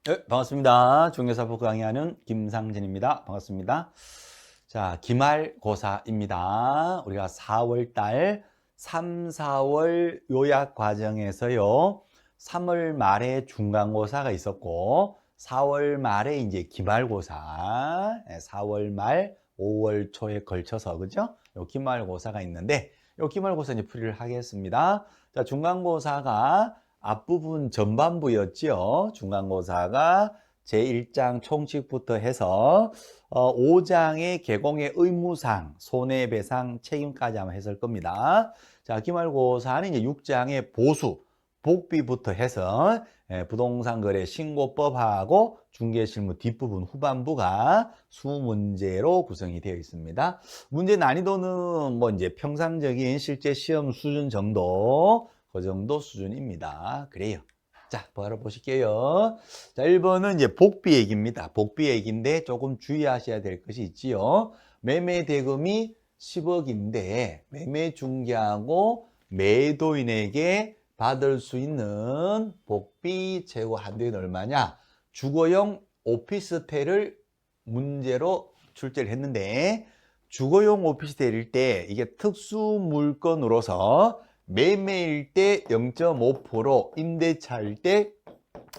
네, 반갑습니다. 중개사법 강의하는 김상진입니다. 반갑습니다. 자, 기말고사입니다. 우리가 4월 달 3, 4월 요약 과정에서요. 3월 말에 중간고사가 있었고 4월 말에 이제 기말고사, 4월 말 5월 초에 걸쳐서 그죠? 요 기말고사가 있는데 요 기말고사 이제 풀이를 하겠습니다. 자, 중간고사가 앞부분 전반부였죠. 중간고사가 제1장 총칙부터 해서 5장의 개공의 의무상, 손해배상, 책임까지 한번 했을 겁니다. 자, 기말고사는 이제 6장의 보수, 복비부터 해서 부동산 거래 신고법하고 중개실무 뒷부분 후반부가 수문제로 구성이 되어 있습니다. 문제 난이도는 뭐 이제 평상적인 실제 시험 수준 정도, 그 정도 수준입니다. 그래요. 자, 바로 보실게요. 자, 1번은 이제 복비 얘기입니다. 복비 얘기인데 조금 주의하셔야 될 것이 있지요. 매매 대금이 10억인데 매매 중개하고 매도인에게 받을 수 있는 복비 최고 한도는 얼마냐? 주거용 오피스텔을 문제로 출제를 했는데 주거용 오피스텔일 때 이게 특수 물건으로서 매매일 때 0.5%, 임대차일 때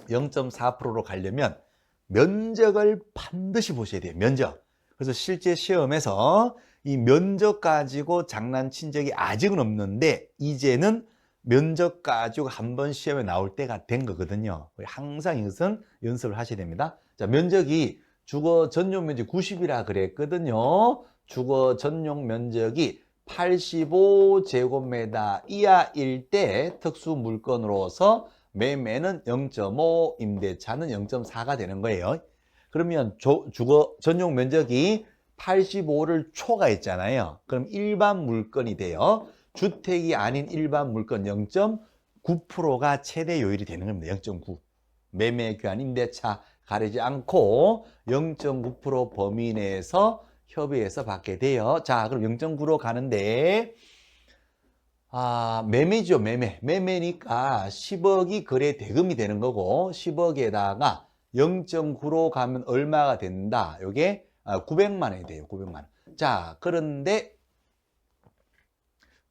0.4%로 가려면 면적을 반드시 보셔야 돼요. 면적. 그래서 실제 시험에서 이 면적 가지고 장난친 적이 아직은 없는데 이제는 면적 가지고 한번 시험에 나올 때가 된 거거든요. 항상 이것은 연습을 하셔야 됩니다. 자, 면적이 주거 전용 면적 90이라 그랬거든요. 주거 전용 면적이 85제곱미터 이하일 때 특수 물건으로서 매매는 0.5, 임대차는 0.4가 되는 거예요. 그러면 주거 전용 면적이 85를 초과했잖아요. 그럼 일반 물건이 돼요. 주택이 아닌 일반 물건 0.9%가 최대 요율이 되는 겁니다. 0.9. 매매, 교환, 임대차 가리지 않고 0.9% 범위 내에서 협의해서 받게 돼요. 자, 그럼 0.9로 가는데 매매죠, 매매. 매매니까 10억이 거래 대금이 되는 거고 10억에다가 0.9로 가면 얼마가 된다? 요게 900만 원이 돼요. 900만 원. 자, 그런데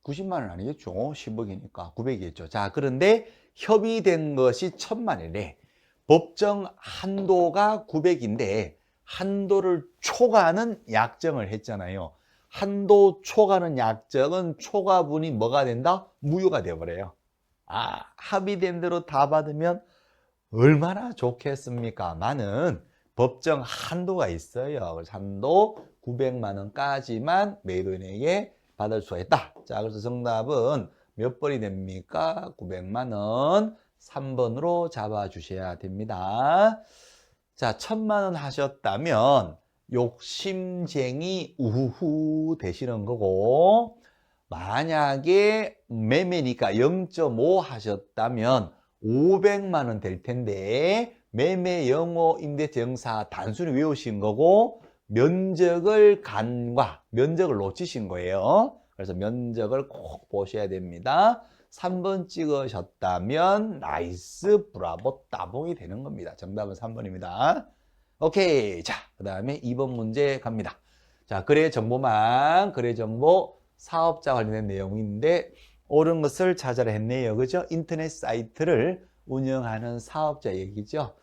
90만 원 아니겠죠? 10억이니까 900이겠죠. 자, 그런데 협의된 것이 1000만 원이래. 법정 한도가 900인데 한도를 초과하는 약정을 했잖아요. 한도 초과하는 약정은 초과분이 뭐가 된다? 무효가 되어버려요. 합의된 대로 다 받으면 얼마나 좋겠습니까? 많은 법정 한도가 있어요. 그래서 한도 900만 원까지만 매도인에게 받을 수가 있다. 자, 그래서 정답은 몇 번이 됩니까? 900만 원. 3번으로 잡아주셔야 됩니다. 자, 1000만 원 하셨다면 욕심쟁이 우후 되시는 거고, 만약에 매매니까 0.5 하셨다면 500만 원 될 텐데 매매 영어 임대차 영사 단순히 외우신 거고 면적을 간과 면적을 놓치신 거예요. 그래서 면적을 꼭 보셔야 됩니다. 3번 찍으셨다면 나이스 브라보 따봉이 되는 겁니다. 정답은 3번입니다. 오케이. 자, 그 다음에 2번 문제 갑니다. 자, 거래 정보망, 거래 정보 사업자 관련된 내용인데 옳은 것을 찾아라 했네요. 그죠? 인터넷 사이트를 운영하는 사업자 얘기죠.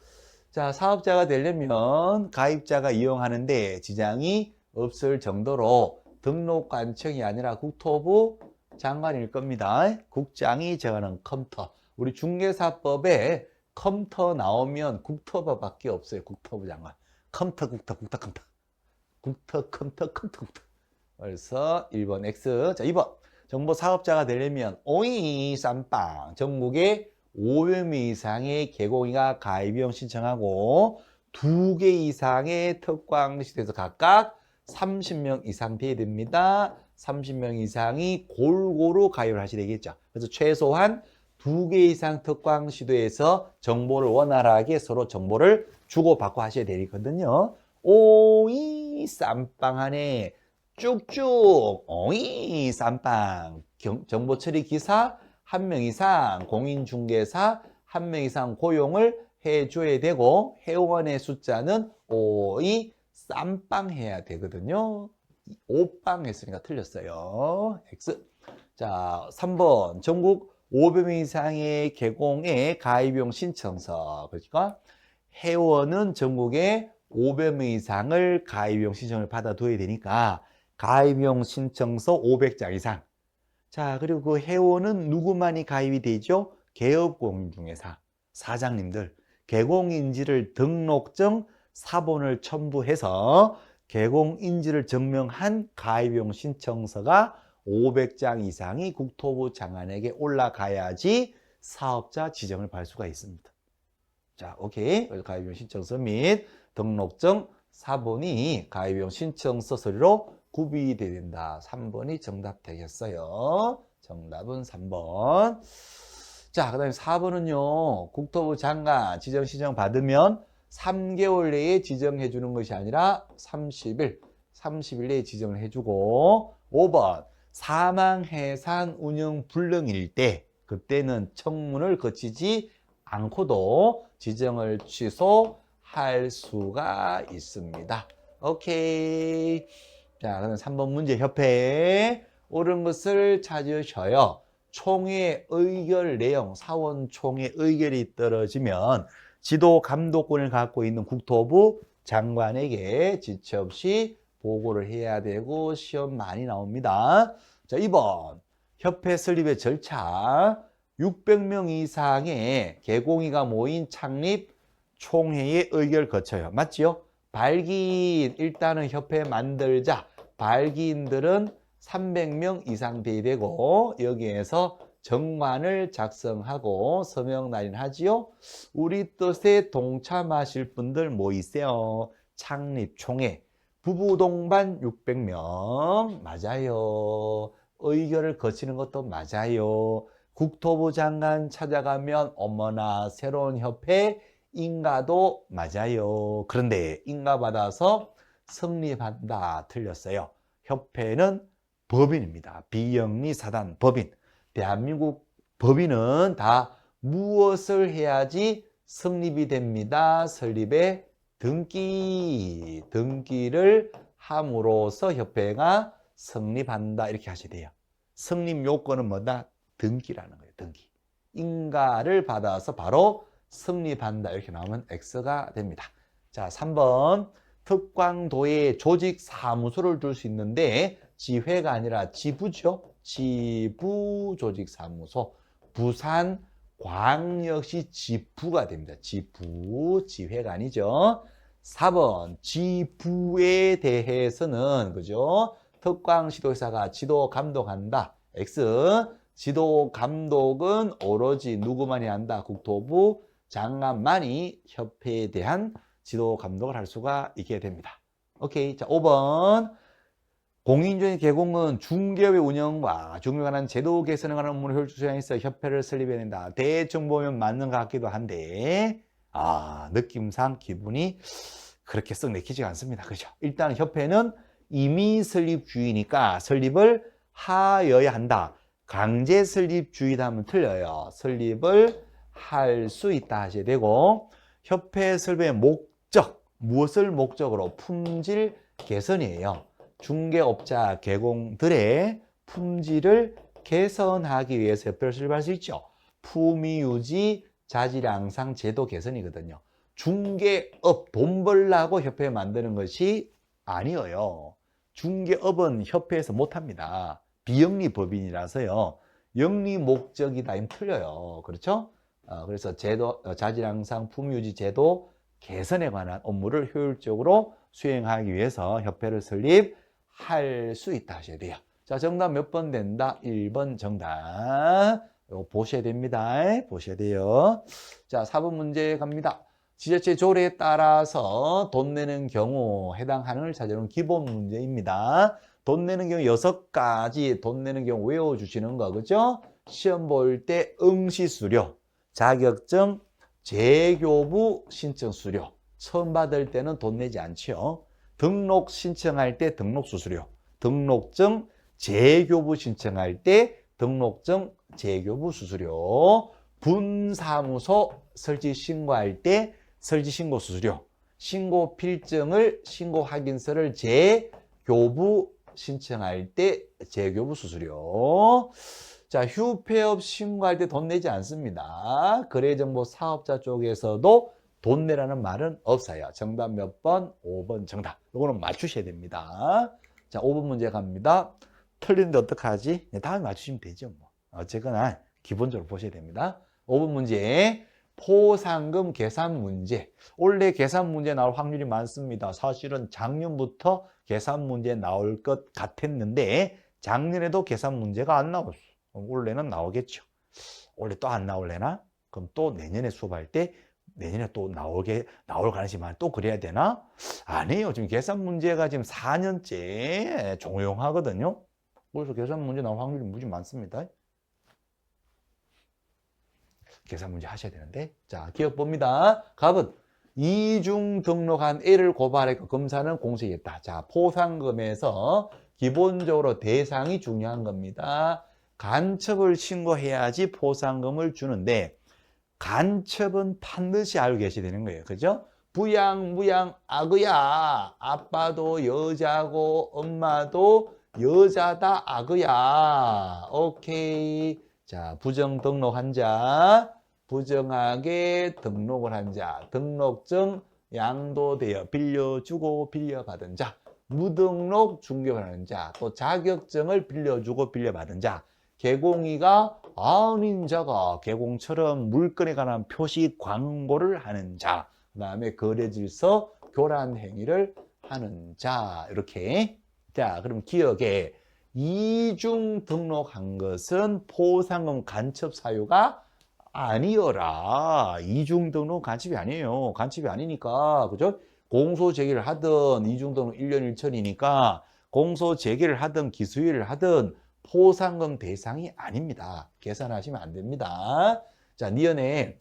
자, 사업자가 되려면 가입자가 이용하는데 지장이 없을 정도로 등록관청이 아니라 국토부 장관일 겁니다. 국장이 정하는 컴퓨터. 우리 중개사법에 컴퓨터 나오면 국토부밖에 없어요. 국토부 장관. 컴퓨터, 컴퓨터. 그래서 1번 X. 자, 2번. 정보 사업자가 되려면 오이 쌈빵 전국에 500명 이상의 개공이가 가입비용 신청하고 2개 이상의 특광시대에서 각각 30명 이상 돼야 됩니다. 30명 이상이 골고루 가입을 하셔야 되겠죠. 그래서 최소한 2개 이상 특광시도에서 정보를 원활하게 서로 정보를 주고받고 하셔야 되거든요. 오이 쌈빵 안에 쭉쭉 오이 쌈빵 정보 처리 기사 1명 이상, 공인중개사 1명 이상 고용을 해줘야 되고 회원의 숫자는 5이 쌈빵 해야 되거든요. 5빵 했으니까 틀렸어요. X. 자, 3번 전국 500명 이상의 개공의 가입용 신청서. 그러니까 회원은 전국에 500명 이상을 가입용 신청을 받아둬야 되니까 가입용 신청서 500장 이상. 자, 그리고 그 회원은 누구만이 가입이 되죠? 개업공인중개사 사장님들 개공인지를 등록증 사본을 첨부해서 개공인지를 증명한 가입용 신청서가 500장 이상이 국토부 장관에게 올라가야지 사업자 지정을 받을 수가 있습니다. 자, 오케이. 가입용 신청서 및 등록증 사본이 가입용 신청서 서류로 구비돼야 된다. 3번이 정답 되겠어요. 정답은 3번. 자, 그 다음에 4번은요. 국토부 장관 지정 신청 받으면 3개월 내에 지정해 주는 것이 아니라 30일 내에 지정을 해주고 5번 사망해산 운영 불능일 때 그때는 청문을 거치지 않고도 지정을 취소할 수가 있습니다. 오케이. 자, 그럼 3번 문제 협회에 옳은 것을 찾으셔요. 총회 의결 내용, 사원총회 의결이 떨어지면 지도 감독권을 갖고 있는 국토부 장관에게 지체 없이 보고를 해야 되고 시험 많이 나옵니다. 자, 2번 협회 설립의 절차 600명 이상의 개공의가 모인 창립 총회의 의결 거쳐요. 맞지요? 발기인 일단은 협회 만들자. 발기인들은 300명 이상 돼야 되고 여기에서 정관을 작성하고 서명 날인하지요. 우리 뜻에 동참하실 분들 모이세요. 창립총회 부부동반 600명 맞아요. 의결을 거치는 것도 맞아요. 국토부 장관 찾아가면 어머나 새로운 협회 인가도 맞아요. 그런데 인가 받아서 성립한다 틀렸어요. 협회는 법인입니다. 비영리 사단 법인. 대한민국 법인은 다 무엇을 해야지 성립이 됩니다. 설립의 등기를 함으로써 협회가 성립한다 이렇게 하셔야 돼요. 성립 요건은 뭐다? 등기라는 거예요. 등기. 인가를 받아서 바로 성립한다 이렇게 나오면 X가 됩니다. 자, 3번 특광도에 조직 사무소를 둘 수 있는데 지회가 아니라 지부죠. 지부 조직 사무소. 부산 광역시 지부가 됩니다. 지부, 지회가 아니죠. 4번 지부에 대해서는 그죠? 특광시도회사가 지도 감독한다. X. 지도 감독은 오로지 누구만이 한다? 국토부 장관만이 협회에 대한 지도 감독을 할 수가 있게 됩니다. 오케이. 자, 5번. 공인중개 개공은 중개업의 운영과 중개에 관한 제도 개선에 관한 업무를 효율적으로 수행해서 협회를 설립해야 된다. 대충 보면 맞는 것 같기도 한데, 느낌상 기분이 그렇게 썩 내키지가 않습니다. 그죠? 일단 협회는 이미 설립주의니까 설립을 하여야 한다. 강제 설립주의다 하면 틀려요. 설립을 할 수 있다 하셔야 되고, 협회 설립의 목적, 무엇을 목적으로? 품질 개선이에요. 중개업자 개공들의 품질을 개선하기 위해서 협회를 설립할 수 있죠. 품위유지, 자질양상, 제도 개선이거든요. 중개업, 돈 벌라고 협회 만드는 것이 아니에요. 중개업은 협회에서 못합니다. 비영리 법인이라서요. 영리 목적이다 하면 틀려요. 그렇죠? 그래서 제도, 자질양상, 품위유지, 제도 개선에 관한 업무를 효율적으로 수행하기 위해서 협회를 설립할 수 있다 하셔야 돼요. 자, 정답 몇 번 된다? 1번 정답. 이거 보셔야 됩니다. 보셔야 돼요. 자, 4번 문제 갑니다. 지자체 조례에 따라서 돈 내는 경우 해당 한을 찾아오는 기본 문제입니다. 돈 내는 경우 6가지 돈 내는 경우 외워주시는 거, 그죠? 시험 볼 때 응시수료, 자격증, 재교부 신청 수료. 처음 받을 때는 돈 내지 않죠. 등록 신청할 때 등록 수수료, 등록증, 재교부 신청할 때 등록증, 재교부 수수료, 분사무소 설치 신고할 때 설치 신고 수수료, 신고 필증을 신고 확인서를 재교부 신청할 때 재교부 수수료. 자, 휴폐업 신고할 때 돈 내지 않습니다. 거래정보 사업자 쪽에서도 돈 내라는 말은 없어요. 정답 몇 번? 5번 정답. 이거는 맞추셔야 됩니다. 자, 5번 문제 갑니다. 틀리는데 어떡하지? 네, 다음에 맞추시면 되죠. 뭐. 어쨌거나 기본적으로 보셔야 됩니다. 5번 문제. 포상금 계산 문제. 원래 계산 문제 나올 확률이 많습니다. 사실은 작년부터 계산 문제 나올 것 같았는데 작년에도 계산 문제가 안 나왔어. 올해는 나오겠죠. 올해 또 안 나올래나? 그럼 또 내년에 수업할 때 내년에 또 나올 가능성이 많아. 또 그래야 되나? 아니에요. 지금 계산 문제가 지금 4년째 종용하거든요. 그래서 계산 문제 나올 확률이 무지 많습니다. 계산 문제 하셔야 되는데. 자, 기억 봅니다. 갑은 이중 등록한 A를 고발했고 검사는 공소했다. 자, 포상금에서 기본적으로 대상이 중요한 겁니다. 간첩을 신고해야지 포상금을 주는데 간첩은 반드시 알고 계셔야 되는 거예요. 그죠? 부양, 무양, 악의야. 아빠도 여자고 엄마도 여자다, 악의야. 오케이. 자, 부정 등록한 자, 부정하게 등록을 한 자, 등록증 양도되어 빌려주고 빌려받은 자, 무등록 중개하는 자, 또 자격증을 빌려주고 빌려받은 자, 개공이가 아닌 자가 개공처럼 물건에 관한 표시 광고를 하는 자, 그 다음에 거래질서 교란 행위를 하는 자, 이렇게. 자, 그럼 기억에 이중 등록한 것은 포상금 간첩 사유가 아니어라. 이중 등록 간첩이 아니에요. 간첩이 아니니까, 그죠? 공소 제기를 하든 이중 등록 1년 1천이니까 공소 제기를 하든 기소유예를 하든 포상금 대상이 아닙니다. 계산하시면 안 됩니다. 자, 니은에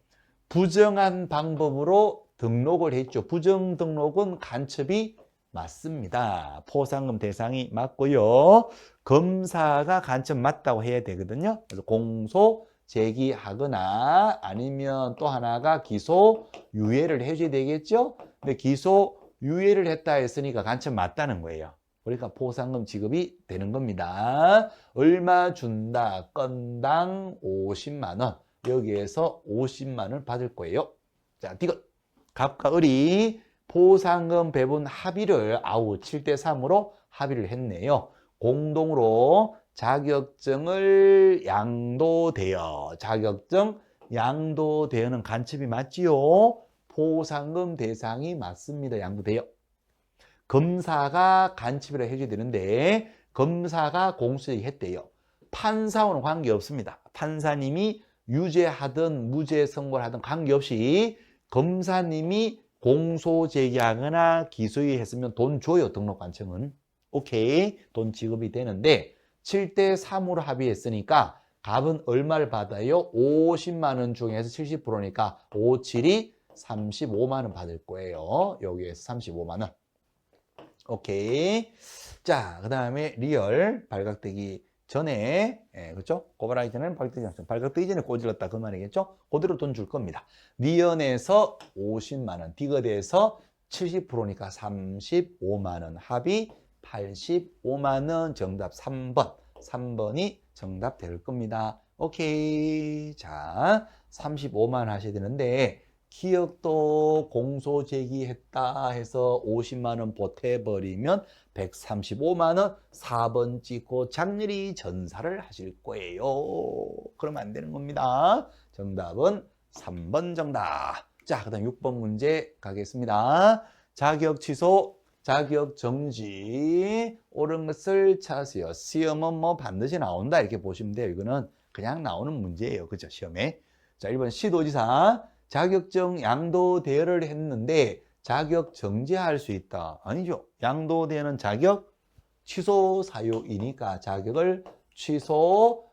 부정한 방법으로 등록을 했죠. 부정 등록은 간첩이 맞습니다. 포상금 대상이 맞고요. 검사가 간첩 맞다고 해야 되거든요. 그래서 공소 제기하거나 아니면 또 하나가 기소 유예를 해줘야 되겠죠. 근데 기소 유예를 했다 했으니까 간첩 맞다는 거예요. 그러니까 포상금 지급이 되는 겁니다. 얼마 준다? 건당 50만 원. 여기에서 50만 원 받을 거예요. 자, 디귿. 갑과 을이 포상금 배분 합의를 7대 3으로 합의를 했네요. 공동으로 자격증을 양도되어. 자격증 양도되어는 간첩이 맞지요? 포상금 대상이 맞습니다. 양도되어. 검사가 간첩이라 해줘야 되는데 검사가 공소제기했대요. 판사와는 관계없습니다. 판사님이 유죄하든 무죄 선고를 하든 관계없이 검사님이 공소제기하거나 기소유예했으면 돈 줘요. 등록관청은. 오케이. 돈 지급이 되는데 7대 3으로 합의했으니까 갑은 얼마를 받아요? 50만 원 중에서 70%니까 5, 7이 35만 원 받을 거예요. 여기에서 35만 원. 오케이. 자, 그 다음에 리얼 발각되기 전에, 그렇죠? 고발하기 전에는 발각되지 않죠. 발각되기 전에 꼬질렀다 그 말이겠죠? 그대로 돈 줄 겁니다. 니은에서 50만 원, 디귿에서 70%니까 35만 원, 합이 85만 원, 정답 3번. 3번이 정답 될 겁니다. 오케이. 자, 35만 원 하셔야 되는데 기억도 공소 제기했다 해서 50만 원 보태버리면 135만 원 4번 찍고 장렬히 전사를 하실 거예요. 그러면 안 되는 겁니다. 정답은 3번 정답. 자, 그 다음 6번 문제 가겠습니다. 자격 취소, 자격 정지, 옳은 것을 찾으세요. 시험은 뭐 반드시 나온다 이렇게 보시면 돼요. 이거는 그냥 나오는 문제예요. 그죠? 시험에. 자, 1번 시도지사. 자격증 양도 대여를 했는데 자격 정지할 수 있다. 아니죠. 양도되는 자격 취소 사유이니까 자격을 취소하여야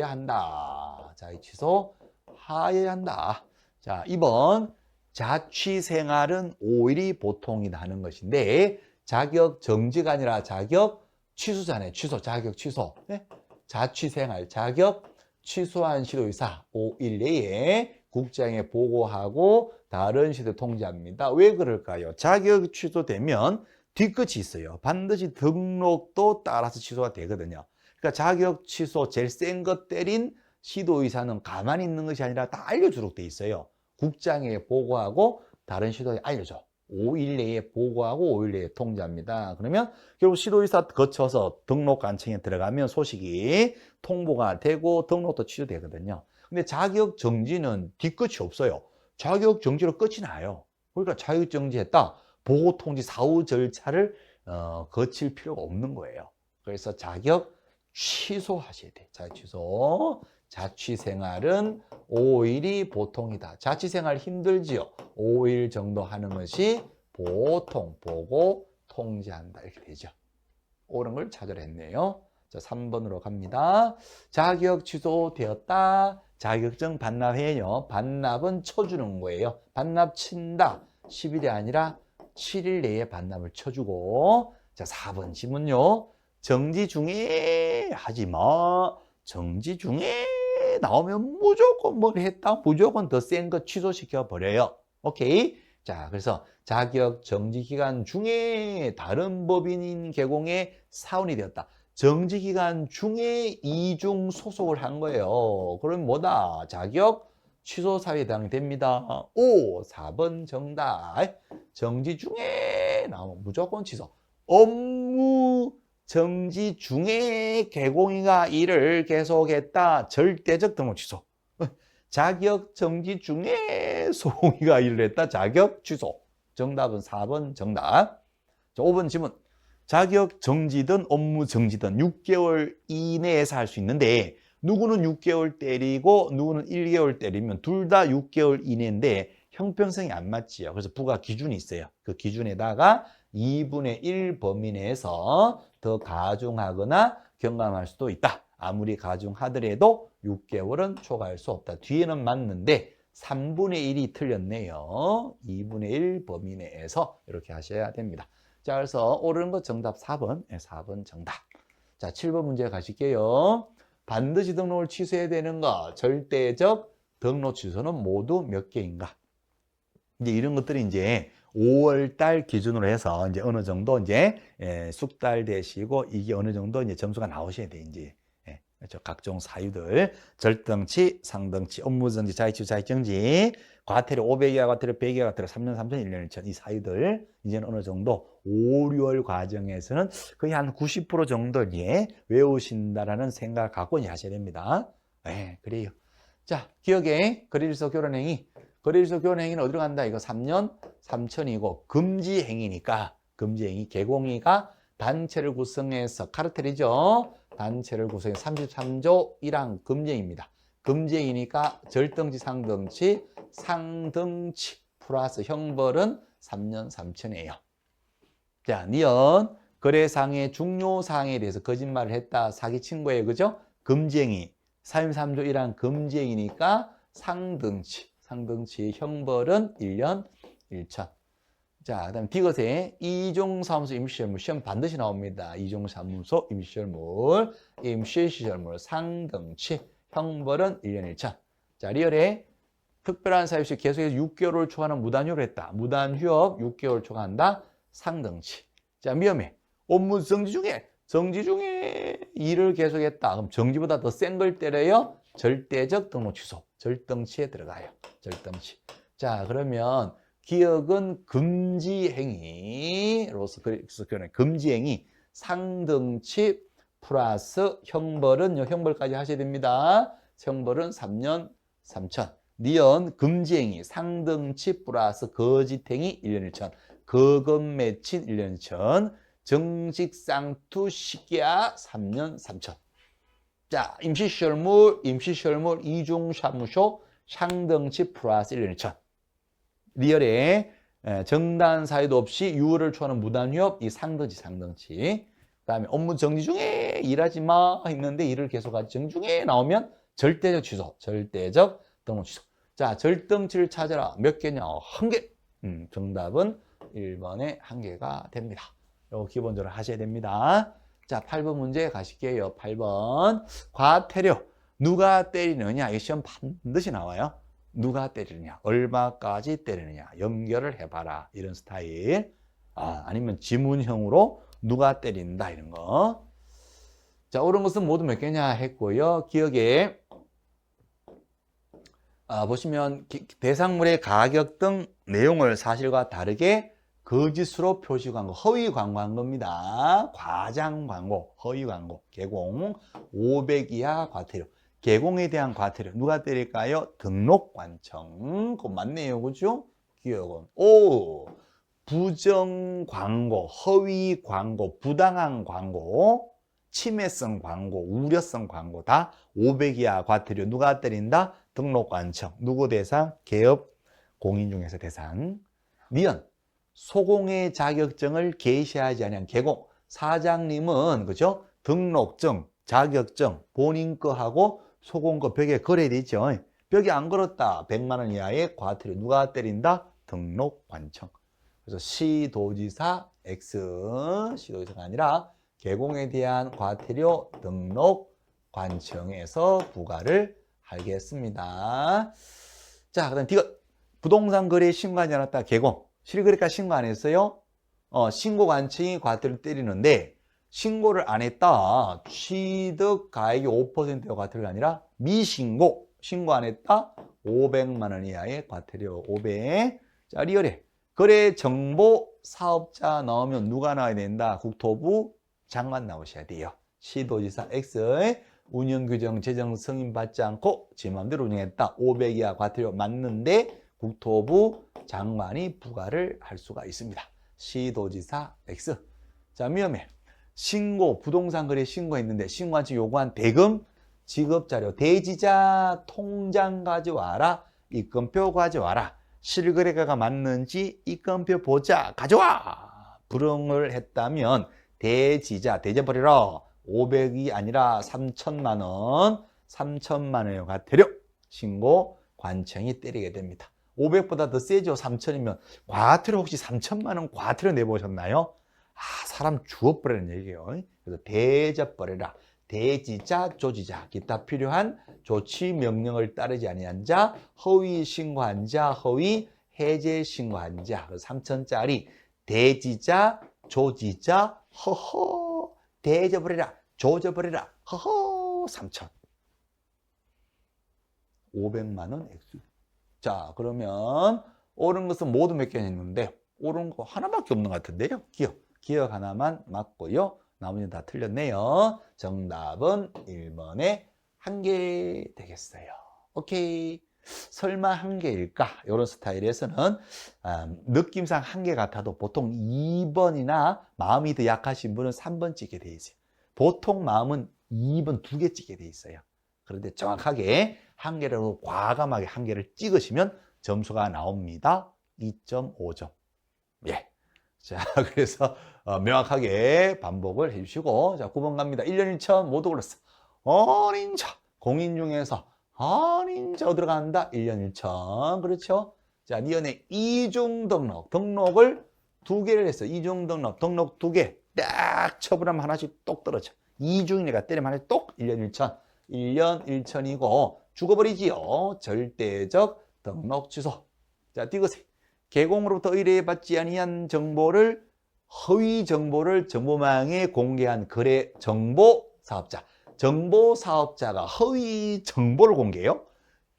한다. 자, 취소하여야 한다. 자, 2번 자취생활은 5일이 보통이다 하는 것인데 자격 정지가 아니라 자격 취소잖아요. 취소, 자격 취소. 네? 자취생활, 자격 취소한 시도의사 5일 내에 국장에 보고하고 다른 시도 통지합니다. 왜 그럴까요? 자격 취소되면 뒤끝이 있어요. 반드시 등록도 따라서 취소가 되거든요. 그러니까 자격 취소 제일 센 것 때린 시도의사는 가만히 있는 것이 아니라 다 알려주도록 돼 있어요. 국장에 보고하고 다른 시도에 알려줘. 5일 내에 보고하고 5일 내에 통지합니다. 그러면 결국 시도의사 거쳐서 등록관청에 들어가면 소식이 통보가 되고 등록도 취소되거든요. 근데 자격정지는 뒤끝이 없어요. 자격정지로 끝이 나요. 그러니까 자격정지했다. 보고통지 사후 절차를 거칠 필요가 없는 거예요. 그래서 자격 취소하셔야 돼. 자격 취소. 자취생활은 5일이 보통이다. 자취생활 힘들지요. 5일 정도 하는 것이 보통 보고 통지한다. 이렇게 되죠. 옳은 걸 찾으랬네요. 자, 3번으로 갑니다. 자격 취소되었다. 자격증 반납해요. 반납은 쳐주는 거예요. 반납 친다. 10일이 아니라 7일 내에 반납을 쳐주고. 자, 4번 지문요. 정지 중에 하지 마. 정지 중에 나오면 무조건 뭘 했다. 무조건 더 센 거 취소시켜 버려요. 오케이. 자, 그래서 자격 정지 기간 중에 다른 법인인 개공에 사원이 되었다. 정지 기간 중에 이중 소속을 한 거예요. 그럼 뭐다? 자격 취소 사유에 해당됩니다. 4번 정답. 정지 중에 나오면 무조건 취소. 업무 정지 중에 개공이가 일을 계속했다. 절대적 등록 취소. 자격 정지 중에 소공이가 일을 했다. 자격 취소. 정답은 4번 정답. 자, 5번 질문. 자격 정지든 업무 정지든 6개월 이내에서 할 수 있는데 누구는 6개월 때리고 누구는 1개월 때리면 둘 다 6개월 이내인데 형평성이 안 맞지요. 그래서 부가 기준이 있어요. 그 기준에다가 2분의 1 범위 내에서 더 가중하거나 경감할 수도 있다. 아무리 가중하더라도 6개월은 초과할 수 없다. 뒤에는 맞는데 3분의 1이 틀렸네요. 2분의 1 범위 내에서 이렇게 하셔야 됩니다. 자, 그래서 옳은 거 정답 4번. 네, 4번 정답. 자, 7번 문제 가실게요. 반드시 등록을 취소해야 되는 거. 절대적 등록 취소는 모두 몇 개인가? 이제 이런 것들이 이제 5월 달 기준으로 해서 이제 어느 정도 이제 숙달 되시고 이게 어느 정도 이제 점수가 나오셔야 돼, 이제. 그렇죠. 각종 사유들, 절등치, 상등치, 업무정지, 자의취소, 자의정지, 과태료 500이야, 과태료 100이야, 과태료 3년, 3천, 1년, 1천 이 사유들 이제는 어느 정도 5, 6월 과정에서는 거의 한 90% 정도 예, 외우신다라는 생각을 갖고 이제 하셔야 됩니다. 네, 그래요. 자, 기억에 거래일서 교란행위. 거래일서 교란행위는 어디로 간다? 이거 3년 3천이고 금지행위니까 금지행위 개공이가 단체를 구성해서 카르텔이죠. 단체를 구성해 33조 1항 금지행위입니다. 금지행위니까 절등치, 상등치, 상등치 플러스 형벌은 3년 3천이에요. 자, 니은 거래상의 중요사항에 대해서 거짓말을 했다. 사기친 거예요. 그죠? 금지행위. 33조 1항 금지행위니까 상등치 형벌은 1년 1천. 자, 그 다음 디귿에 이종사무소 임시시설물 시험 반드시 나옵니다. 이종사무소 임시시설물 상등치 형벌은 1년 1천. 자, 리얼에 특별한 사유 시 계속해서 6개월을 초과하는 무단휴업을 했다. 무단휴업 6개월 초과한다. 상등치. 자, 위험해. 업무 정지 중에 일을 계속했다. 그럼 정지보다 더 센 걸 때려요. 절대적 등록 취소. 절등치에 들어가요. 절등치. 자, 그러면 기억은 금지행위로서 그래서 금지행위 상등치 플러스 형벌은요. 형벌까지 하셔야 됩니다. 형벌은 3년 3천. 니은 금지행위 상등치 플러스 거짓행위 1년 1천. 거금 맺힌 1년 1천. 정직상투 시기야 3년 3천. 자, 임시시설물 이중사무소 상등치 플러스 1년 1천. 리얼에 정단 사유도 없이 6월을 초과하는 무단휴업 이 상등치. 그다음에 업무 정지 중에 일하지 마 했는데 일을 계속하지 정지 중에 나오면 절대적 취소, 절대적 등록 취소. 자, 절등치를 찾아라. 몇 개냐? 한 개. 정답은 1번에 한 개가 됩니다. 이거 기본적으로 하셔야 됩니다. 자, 8번 문제 가실게요. 8번. 과태료. 누가 때리느냐? 이 시험 반드시 나와요. 누가 때리느냐? 얼마까지 때리느냐? 연결을 해봐라. 이런 스타일. 아니면 지문형으로 누가 때린다. 이런 거. 자, 옳은 것은 모두 몇 개냐 했고요. 기억에 보시면 대상물의 가격 등 내용을 사실과 다르게 거짓으로 표시 광고, 허위 광고한 겁니다. 과장 광고, 허위 광고, 개공, 500 이하 과태료. 개공에 대한 과태료 누가 때릴까요? 등록관청. 그거 맞네요, 그죠? 기억은. 부정 광고, 허위 광고, 부당한 광고, 침해성 광고, 우려성 광고 다 500 이하 과태료 누가 때린다? 등록관청. 누구 대상? 개업 공인중개사 대상. 니은 소공의 자격증을 게시하지 않은 개공. 사장님은 그죠? 등록증, 자격증 본인 거하고 소공 거 벽에 걸어야 되죠. 벽에 안 걸었다. 100만 원 이하의 과태료 누가 때린다? 등록관청. 그래서 시도지사 X, 시도지사가 아니라 개공에 대한 과태료 등록관청에서 부과를 하겠습니다. 자, 그 다음 D가 부동산 거래 신고하지 않았다. 개공. 실거래가 신고 안 했어요? 신고관청이 과태료를 때리는데 신고를 안 했다. 취득 가액이 5%의 과태료가 아니라 미신고. 신고 안 했다. 500만 원 이하의 과태료 500. 자, 리얼에 거래 정보 사업자 나오면 누가 나와야 된다? 국토부 장관 나오셔야 돼요. 시도지사 X의 운영규정 제정 승인받지 않고 지 맘대로 운영했다. 500 이하 과태료 맞는데 국토부 장관이 부과를 할 수가 있습니다. 시도지사 X. 자, 위험해. 신고, 부동산 거래 신고했는데 신고한지 요구한 대금, 지급자료, 대지자 통장 가져와라. 입건표 가져와라. 실거래가가 맞는지 입건표 보자. 가져와. 불응을 했다면 대지자, 대져버리라. 500이 아니라 3천만 원, 3천만 원의 과태료 신고 관청이 때리게 됩니다. 500보다 더 세죠. 3천이면. 과태료 혹시 3천만 원 과태료 내보셨나요? 사람 주워버리는 얘기예요. 그래서 대져버리라. 대지자, 조지자, 기타 필요한 조치 명령을 따르지 아니한 자, 허위 신고한 자, 허위 해제 신고한 자. 3천짜리 대지자, 조지자, 허허, 대져버리라, 조져버리라, 허허, 3천. 500만 원 액수. 자, 그러면 옳은 것은 모두 몇 개나 있는데 옳은 거 하나밖에 없는 것 같은데요. 기억 하나만 맞고요. 나머지는 다 틀렸네요. 정답은 1번에 1개 되겠어요. 오케이. 설마 1개일까? 이런 스타일에서는 느낌상 1개 같아도 보통 2번이나 마음이 더 약하신 분은 3번 찍게 돼 있어요. 보통 마음은 2번 2개 찍게 돼 있어요. 그런데 정확하게 1개라도 과감하게 1개를 찍으시면 점수가 나옵니다. 2.5점. 예. 자, 그래서 명확하게 반복을 해주시고, 자, 9번 갑니다. 1년 1천 모두 골랐어. 어린자, 공인 중에서 어린자 들어간다. 1년 1천. 그렇죠? 자, 니은의 이중 등록을 2개를 했어. 이중 등록 2개. 딱 처분하면 하나씩 똑 떨어져. 이중이니까 때리면 하나씩 똑 1년 1천. 1년 1천이고 죽어버리지요. 절대적 등록 취소. 자, 디귿에 개공으로부터 의뢰받지 아니한 정보를 허위 정보를 정보망에 공개한 거래 정보 사업자. 정보 사업자가 허위 정보를 공개해요.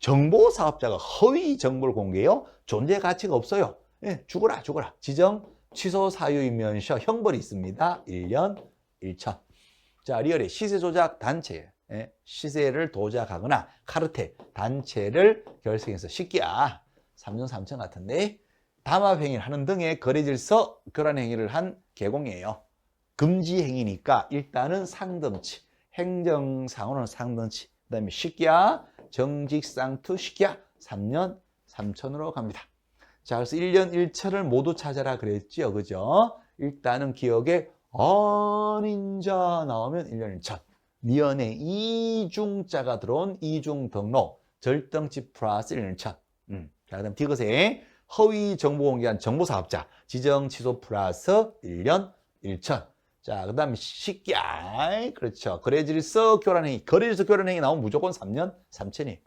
정보 사업자가 허위 정보를 공개해요. 존재 가치가 없어요. 예, 죽어라. 지정 취소 사유이면서 형벌이 있습니다. 1년 1천. 자, 리얼의 시세 조작 단체. 예, 시세를 조작하거나 카르텔 단체를 결성해서 시기야 3년 3천 같은데 담합 행위를 하는 등의 거래 질서 교란 행위를 한 개공이에요. 금지 행위니까 일단은 상등치, 행정상으로는 상등치. 그다음에 시기야 정직상투 시기야 3년 3천으로 갑니다. 자, 그래서 1년 1천을 모두 찾아라 그랬죠, 그죠? 일단은 기억에 어린자 나오면 1년 1천. 니은에 이중자가 들어온 이중 등록 절등치 플러스 1년 1천. 자, 그다음 디귿에 허위 정보 공개한 정보 사업자 지정 취소 플러스 1년 1천. 자, 그 다음에 쉽게, 그렇죠. 거래질서 교란행위. 거래질서 교란행위 나오면 무조건 3년 3천이.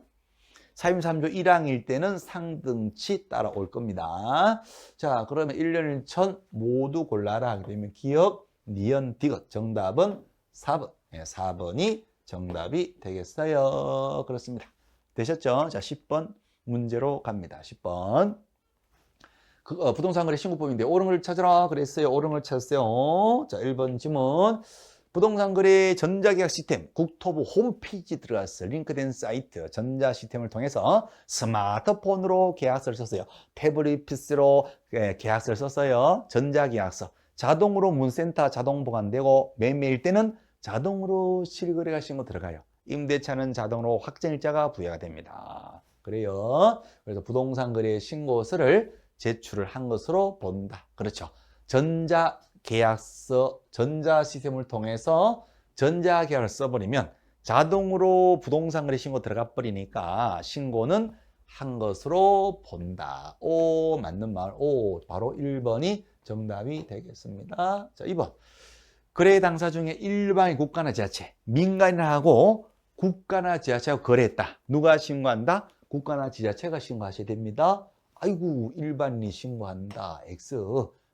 사임 3조 1항일 때는 상등치 따라올 겁니다. 자, 그러면 1년 1천 모두 골라라 하게 되면 기억, 니은, 디귿. 정답은 4번. 4번이 정답이 되겠어요. 그렇습니다. 되셨죠? 자, 10번 문제로 갑니다. 10번. 부동산 거래 신고법인데 옳은 걸 찾으라 그랬어요. 옳은 걸 찾았어요. 자, 1번 지문. 부동산 거래 전자계약 시스템 국토부 홈페이지 들어갔어. 링크된 사이트 전자 시스템을 통해서 스마트폰으로 계약서를 썼어요. 태블릿 PC로 계약서를 썼어요. 전자계약서. 자동으로 문센터 자동 보관되고 매매일 때는 자동으로 실거래가 신고 들어가요. 임대차는 자동으로 확정일자가 부여가 됩니다. 그래요. 그래서 부동산 거래 신고서를 제출을 한 것으로 본다. 그렇죠. 전자계약서, 전자시스템을 통해서 전자계약을 써버리면 자동으로 부동산 거래 신고 들어가 버리니까 신고는 한 것으로 본다. 오, 맞는 말. 오, 바로 1번이 정답이 되겠습니다. 자, 2번. 거래 당사 중에 일반인 국가나 지자체, 민간인하고 국가나 지자체하고 거래했다. 누가 신고한다? 국가나 지자체가 신고하셔야 됩니다. 아이고, 일반인이 신고한다. X.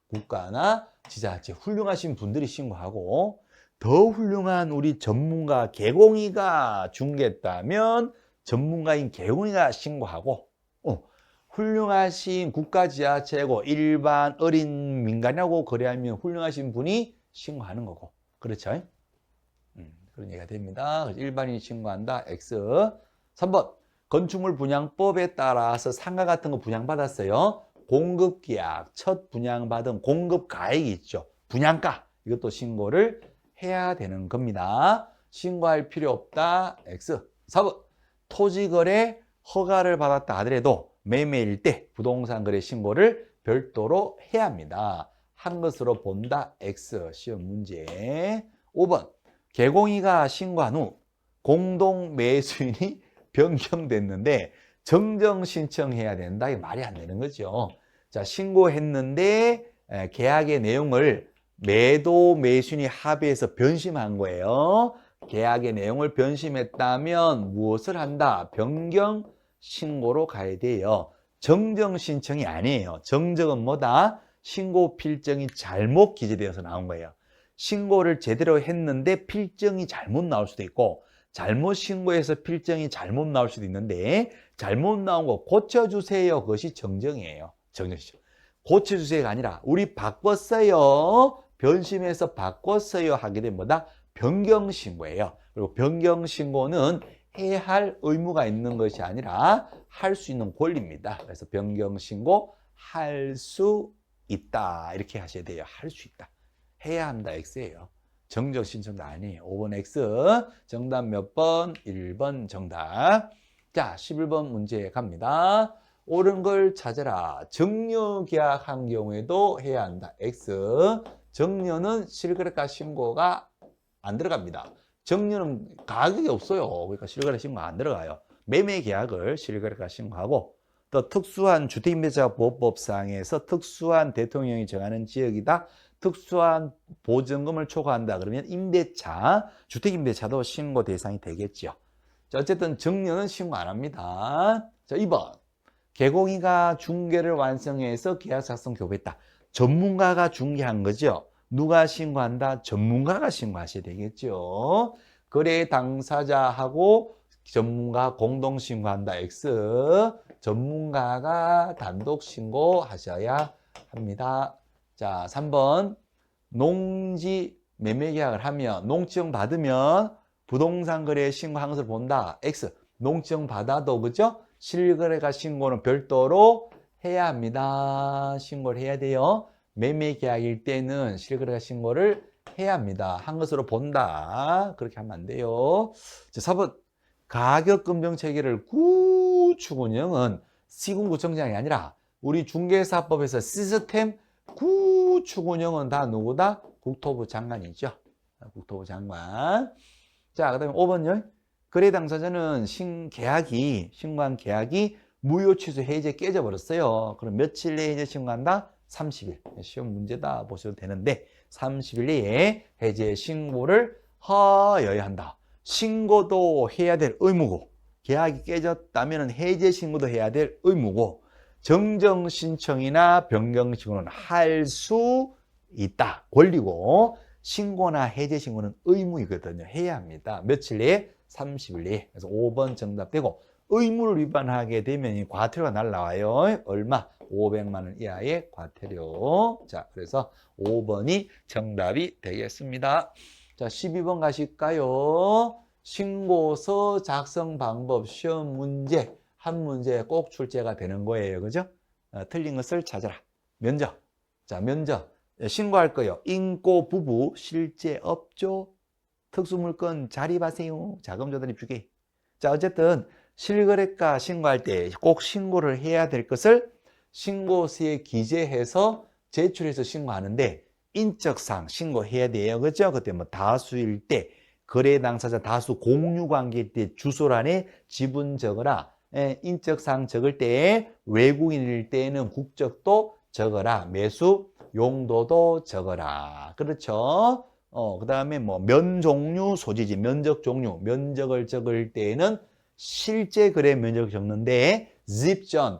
국가나 지자체 훌륭하신 분들이 신고하고 더 훌륭한 우리 전문가 개공이가 중개했다면 전문가인 개공이가 신고하고 훌륭하신 국가 지자체고 일반 어린 민간하고 거래하면 훌륭하신 분이 신고하는 거고. 그렇죠? 그런 얘기가 됩니다. 일반인이 신고한다. X. 3번. 건축물 분양법에 따라서 상가 같은 거 분양받았어요. 공급계약, 첫 분양받은 공급가액이 있죠. 분양가. 이것도 신고를 해야 되는 겁니다. 신고할 필요 없다. X. 4번. 토지거래 허가를 받았다 하더라도 매매일 때 부동산 거래 신고를 별도로 해야 합니다. 한 것으로 본다. X. 시험 문제. 5번. 개공이가 신고한 후 공동 매수인이 변경됐는데 정정 신청해야 된다. 이게 말이 안 되는 거죠. 자, 신고했는데 계약의 내용을 매도 매수인이 합의해서 변심한 거예요. 계약의 내용을 변심했다면 무엇을 한다? 변경 신고로 가야 돼요. 정정 신청이 아니에요. 정정은 뭐다? 신고 필정이 잘못 기재되어서 나온 거예요. 신고를 제대로 했는데 필정이 잘못 나올 수도 있고 잘못 신고해서 필정이 잘못 나올 수도 있는데 잘못 나온 거 고쳐주세요. 그것이 정정이에요. 정정이죠. 고쳐주세요가 아니라 우리 바꿨어요. 변심해서 바꿨어요 하게 되면 뭐다? 변경신고예요. 그리고 변경신고는 해야 할 의무가 있는 것이 아니라 할 수 있는 권리입니다. 그래서 변경신고 할 수 있다. 이렇게 하셔야 돼요. 할 수 있다. 해야 한다. X예요. 정정 신청도 아니에요. 5번 X. 정답 몇 번? 1번 정답. 자, 11번 문제 갑니다. 옳은 걸 찾아라. 정려 계약한 경우에도 해야 한다. X. 정려는 실거래가 신고가 안 들어갑니다. 정려는 가격이 없어요. 그러니까 실거래 신고 안 들어가요. 매매 계약을 실거래가 신고하고 또 특수한 주택임대차보호법상에서 특수한 대통령이 정하는 지역이다. 특수한 보증금을 초과한다. 그러면 임대차, 주택임대차도 신고 대상이 되겠죠. 자, 어쨌든 정려는 신고 안 합니다. 자, 2번. 개공이가 중개를 완성해서 계약 작성 교부했다. 전문가가 중개한 거죠. 누가 신고한다? 전문가가 신고하셔야 되겠죠. 거래 당사자하고 전문가 공동 신고한다. X. 전문가가 단독 신고하셔야 합니다. 자, 3번. 농지 매매 계약을 하면 농지증 받으면 부동산 거래 신고한 것을 본다. X. 농지증 받아도 그죠? 실거래가 신고는 별도로 해야 합니다. 신고를 해야 돼요. 매매 계약일 때는 실거래가 신고를 해야 합니다. 한 것으로 본다. 그렇게 하면 안 돼요. 자, 4번. 가격검증 체계를 구축 운영은 시군구청장이 아니라 우리 중개사법에서 시스템 구축 운영은 다 누구다? 국토부 장관이죠. 국토부 장관. 자, 그 다음에 5번요. 거래 당사자는 신고한 계약이 무효 취소 해제 깨져버렸어요. 그럼 며칠 내에 해제 신고한다? 30일. 시험 문제다 보셔도 되는데 30일 내에 해제 신고를 하여야 한다. 신고도 해야 될 의무고 계약이 깨졌다면 해제 신고도 해야 될 의무고 정정 신청이나 변경 신고는 할 수 있다. 권리고 신고나 해제 신고는 의무이거든요. 해야 합니다. 며칠 내에? 30일 내에. 그래서 5번 정답되고 의무를 위반하게 되면 과태료가 날라와요. 얼마? 500만 원 이하의 과태료. 자, 그래서 5번이 정답이 되겠습니다. 자, 12번 가실까요? 신고서 작성 방법 시험 문제 한 문제에 꼭 출제가 되는 거예요. 그죠? 틀린 것을 찾아라. 면접. 자, 면접. 신고할 거요. 인고 부부 실제 없죠? 특수물건 자립하세요. 자금 조달입 주기. 자, 어쨌든 실거래가 신고할 때 꼭 신고를 해야 될 것을 신고서에 기재해서 제출해서 신고하는데 인적사항 신고해야 돼요. 그죠? 그때 뭐 다수일 때 거래 당사자 다수 공유 관계일 때 주소란에 지분 적어라. 인적사항 적을 때 외국인일 때는 국적도 적어라. 매수 용도도 적어라. 그렇죠? 그 다음에 뭐 면 종류 소지지 면적 종류 면적을 적을 때에는 실제 거래 면적을 적는데 집전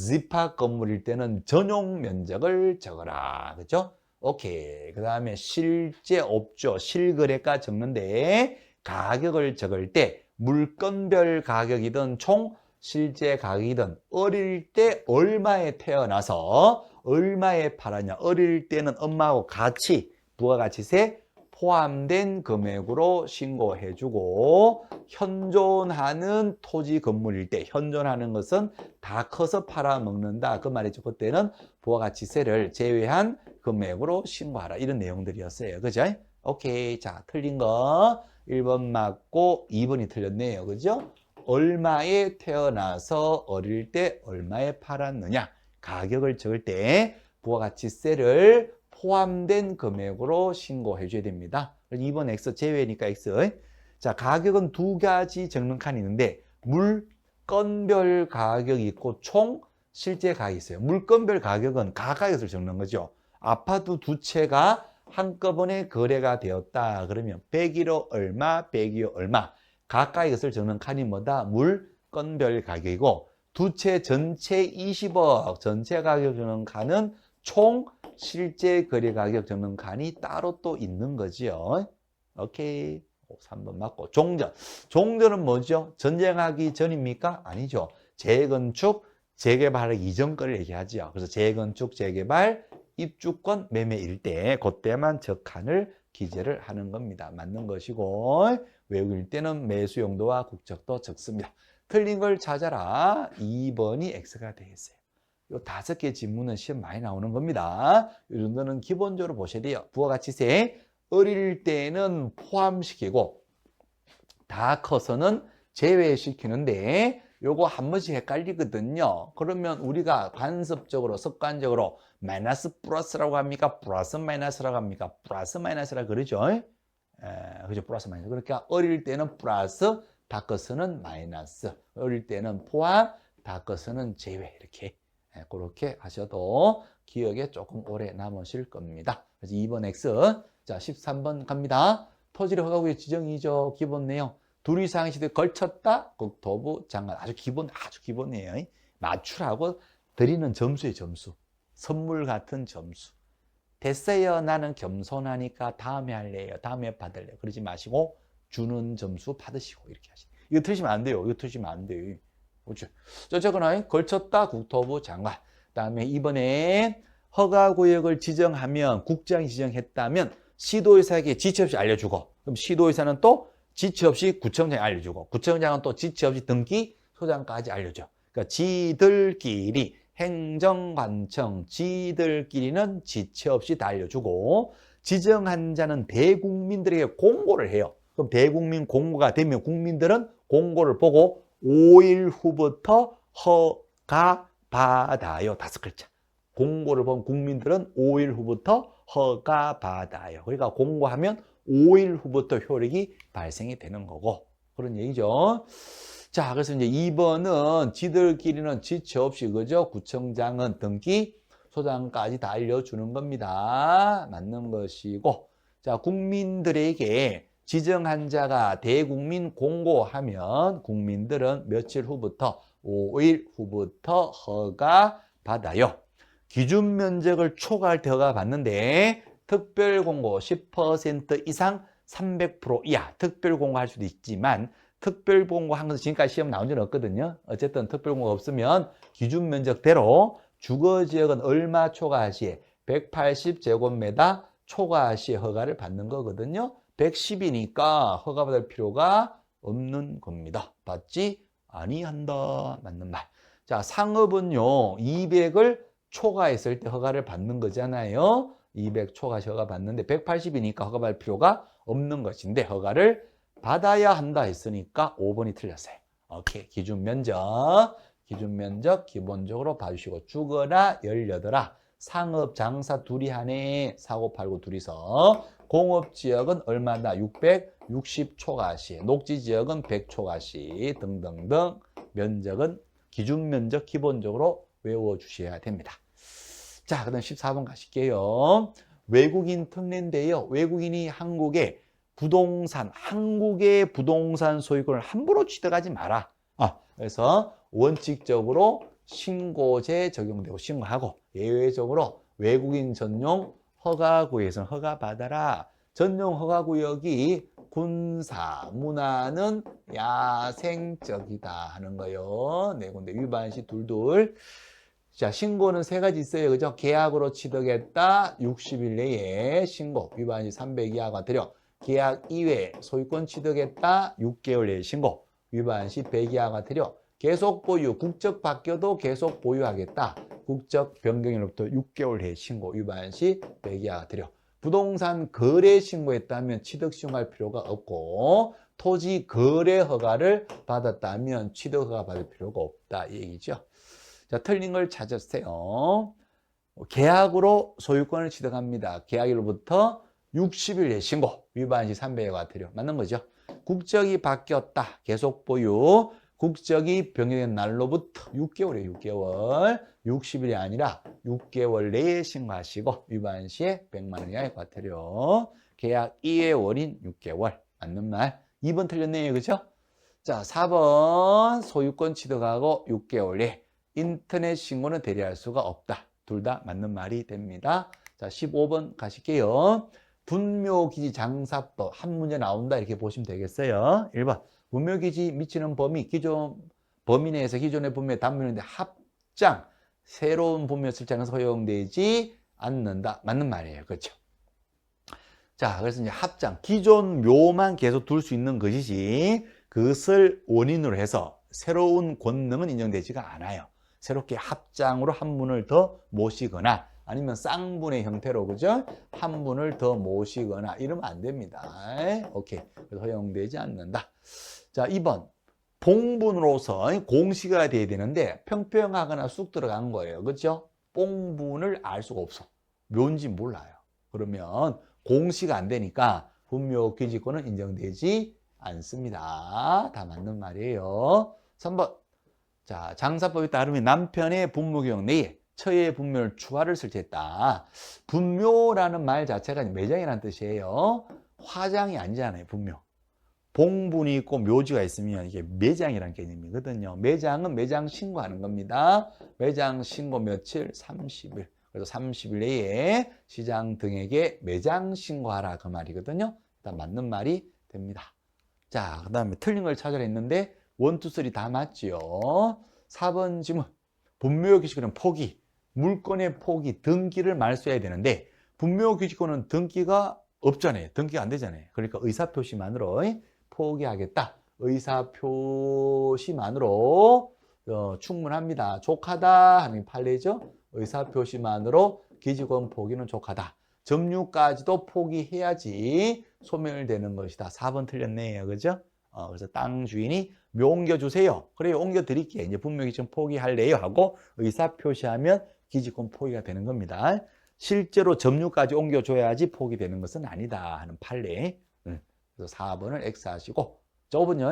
집합 건물일 때는 전용 면적을 적어라. 그죠? 오케이. 그 다음에 실제 업조 실거래가 적는데 가격을 적을 때 물건별 가격이든 총 실제 가격이든 어릴 때 얼마에 태어나서 얼마에 팔았냐. 어릴 때는 엄마하고 같이 부가가치세 포함된 금액으로 신고해주고 현존하는 토지 건물일 때 현존하는 것은 다 커서 팔아먹는다. 그 말이죠. 그때는 부가가치세를 제외한 금액으로 신고하라. 이런 내용들이었어요. 그죠? 오케이. 자, 틀린 거 1번 맞고 2번이 틀렸네요. 그죠? 얼마에 태어나서 어릴 때 얼마에 팔았느냐. 가격을 적을 때 부가가치세를 포함된 금액으로 신고해 줘야 됩니다. 2번 X 제외니까 X. 자, 가격은 두 가지 적는 칸이 있는데 물건별 가격이 있고 총 실제 가격이 있어요. 물건별 가격은 가가격을 적는 거죠. 아파트 두 채가 한꺼번에 거래가 되었다. 그러면 101호 얼마, 102호 얼마. 가까이 것을 적는 칸이 뭐다? 물건별 가격이고 두 채 전체 20억 전체 가격 적는 칸은 총 실제 거래 가격 적는 칸이 따로 또 있는 거죠. 오케이. 3번 맞고. 종전. 종전은 뭐죠? 전쟁하기 전입니까? 아니죠. 재건축, 재개발하기 이전 거를 얘기하죠. 그래서 재건축, 재개발, 입주권, 매매일 때 그때만 저 칸을 기재를 하는 겁니다. 맞는 것이고 외국일 때는 매수 용도와 국적도 적습니다. 틀린 걸 찾아라. 2번이 X가 되겠어요. 요 5개 지문은 시험 많이 나오는 겁니다. 이 정도는 기본적으로 보셔야 돼요. 부가가치세 어릴 때는 포함시키고 다 커서는 제외시키는데 요거 한 번씩 헷갈리거든요. 그러면 우리가 관습적으로 습관적으로 마이너스 플러스라고 합니까? 플러스 마이너스라고 합니까? 플러스 마이너스라 그러죠. 그죠? 플러스 마이너스. 그러니까 어릴 때는 플러스 다 커서는 마이너스. 어릴 때는 포함 다 커서는 제외. 이렇게 그렇게 하셔도 기억에 조금 오래 남으실 겁니다. 그래서 2번 X. 자, 13번 갑니다. 토지를 허가구역 지정이죠. 기본 내용. 둘 이상 시대에 걸쳤다. 국토부 장관. 아주 기본이에요. 맞추라고 드리는 점수의 점수. 선물 같은 점수. 됐어요. 나는 겸손하니까 다음에 할래요. 다음에 받을래요. 그러지 마시고 주는 점수 받으시고 이렇게 하시죠. 이거 틀리시면 안 돼요. 이거 틀리시면 안 돼요. 그렇죠. 어쨌거나 걸쳤다. 국토부 장관. 그다음에 이번에 허가구역을 지정하면 국장이 지정했다면 시도의사에게 지체 없이 알려주고 그럼 시도의사는 또 지체 없이 구청장에 알려주고 구청장은 또 지체 없이 등기 소장까지 알려줘. 그러니까 지들끼리 행정관청 지들끼리는 지체 없이 다 알려주고 지정한 자는 대국민들에게 공고를 해요. 그럼 대국민 공고가 되면 국민들은 공고를 보고 5일 후부터 허가 받아요. 5글자. 공고를 본 국민들은 5일 후부터 허가 받아요. 그러니까 공고하면 5일 후부터 효력이 발생이 되는 거고 그런 얘기죠. 자, 그래서 이제 2번은 지들끼리는 지체 없이 그죠? 구청장은 등기 소장까지 다 알려주는 겁니다. 맞는 것이고, 자, 국민들에게 지정한 자가 대국민 공고하면 국민들은 며칠 후부터 5일 후부터 허가 받아요. 기준 면적을 초과할 때 허가 받는데 특별 공고 10% 이상 300% 이하 특별 공고할 수도 있지만 특별 공고한 것은 지금까지 시험 나온 적은 없거든요. 어쨌든 특별 공고가 없으면 기준 면적대로 주거 지역은 얼마 초과 시에 180제곱미터 초과 시에 허가를 받는 거거든요. 110이니까 허가받을 필요가 없는 겁니다. 받지 아니한다. 맞는 말. 자, 상업은요 200을 초과했을 때 허가를 받는 거잖아요. 200 초과 시 허가 받는데 180이니까 허가받을 필요가 없는 것인데 허가를 받아야 한다 했으니까 5번이 틀렸어요. 오케이. 기준 면적 기본적으로 봐주시고 주거나 18아 상업 장사 둘이 하네 사고 팔고 둘이서 공업지역은 얼마나 660 초과시 녹지 지역은 100 초과시 등등등 면적은 기준 면적 기본적으로 외워주셔야 됩니다. 자, 그다음 14번 가실게요. 외국인 특례인데요. 외국인이 한국의 부동산 소유권을 함부로 취득하지 마라. 그래서 원칙적으로 신고제 적용되고 신고하고 예외적으로 외국인 전용 허가구역에서는 허가받아라. 전용 허가구역이 군사, 문화는 야생적이다 하는 거요. 네 군데 위반 시 둘둘. 자, 신고는 세 가지 있어요. 그죠? 계약으로 취득했다. 60일 내에 신고. 위반 시 300 이하가 되려. 계약 이외에 소유권 취득했다. 6개월 내에 신고. 위반 시 100 이하가 되려. 계속 보유. 국적 바뀌어도 계속 보유하겠다. 국적 변경일로부터 6개월 내에 신고. 위반 시 100 이하가 되려. 부동산 거래 신고했다면 취득 신고할 필요가 없고 토지 거래 허가를 받았다면 취득 허가 받을 필요가 없다. 이 얘기죠. 자, 틀린 걸 찾으세요. 계약으로 소유권을 취득합니다. 계약일로부터 60일 내 신고. 위반 시 300여가 되려. 맞는 거죠. 국적이 바뀌었다. 계속 보유. 국적이 변경된 날로부터 6개월이에요. 6개월. 60일이 아니라 6개월 내에 신고하시고 위반 시에 100만 원 이하의 과태료. 계약 이외 월인 6개월. 맞는 말. 2번 틀렸네요. 그죠? 자, 4번 소유권 취득하고 6개월 내 인터넷 신고는 대리할 수가 없다. 둘 다 맞는 말이 됩니다. 자, 15번 가실게요. 분묘기지 장사법 한 문제 나온다 이렇게 보시면 되겠어요. 1번 분묘기지 미치는 범위 범위 내에서 기존의 분묘에 담보인데 합장 새로운 분묘 설치하는 허용되지 않는다. 맞는 말이에요. 그렇죠? 자, 그래서 이제 합장 기존 묘만 계속 둘 수 있는 것이지 그것을 원인으로 해서 새로운 권능은 인정되지가 않아요. 새롭게 합장으로 한 분을 더 모시거나 아니면 쌍분의 형태로 그죠? 한 분을 더 모시거나 이러면 안 됩니다. 오케이. 그래서 허용되지 않는다. 자, 2번. 봉분으로서 공시가 돼야 되는데 평평하거나 쑥 들어간 거예요. 그렇죠? 봉분을 알 수가 없어. 묘인지 몰라요. 그러면 공시가 안 되니까 분묘 기지권은 인정되지 않습니다. 다 맞는 말이에요. 3번. 자, 장사법에 따르면 남편의 분묘기록 내에 처의 분묘를 추가를 설치했다. 분묘라는 말 자체가 매장이라는 뜻이에요. 화장이 아니잖아요, 분묘. 봉분이 있고 묘지가 있으면 이게 매장이라는 개념이거든요. 매장은 매장 신고하는 겁니다. 매장 신고 며칠? 30일. 그래서 30일 내에 시장 등에게 매장 신고하라 그 말이거든요. 일단 맞는 말이 됩니다. 자, 그 다음에 틀린 걸 찾으라 했는데 1, 2, 3 다 맞지요. 4번 지문. 분묘 규칙권은 포기. 물건의 포기, 등기를 말소해야 되는데 분묘 규칙권은 등기가 없잖아요. 등기가 안 되잖아요. 그러니까 의사표시만으로 포기하겠다. 의사표시만으로 충분합니다. 족하다 하는 판례죠. 의사표시만으로 기지권 포기는 족하다. 점유까지도 포기해야지 소멸되는 것이다. 4번 틀렸네요. 그죠? 그래서 땅 주인이 묘 옮겨주세요. 그래요. 옮겨드릴게. 이제 분명히 좀 포기할래요 하고 의사표시하면 기지권 포기가 되는 겁니다. 실제로 점유까지 옮겨줘야지 포기되는 것은 아니다 하는 판례. 그래서 4번을 X하시고 저번요.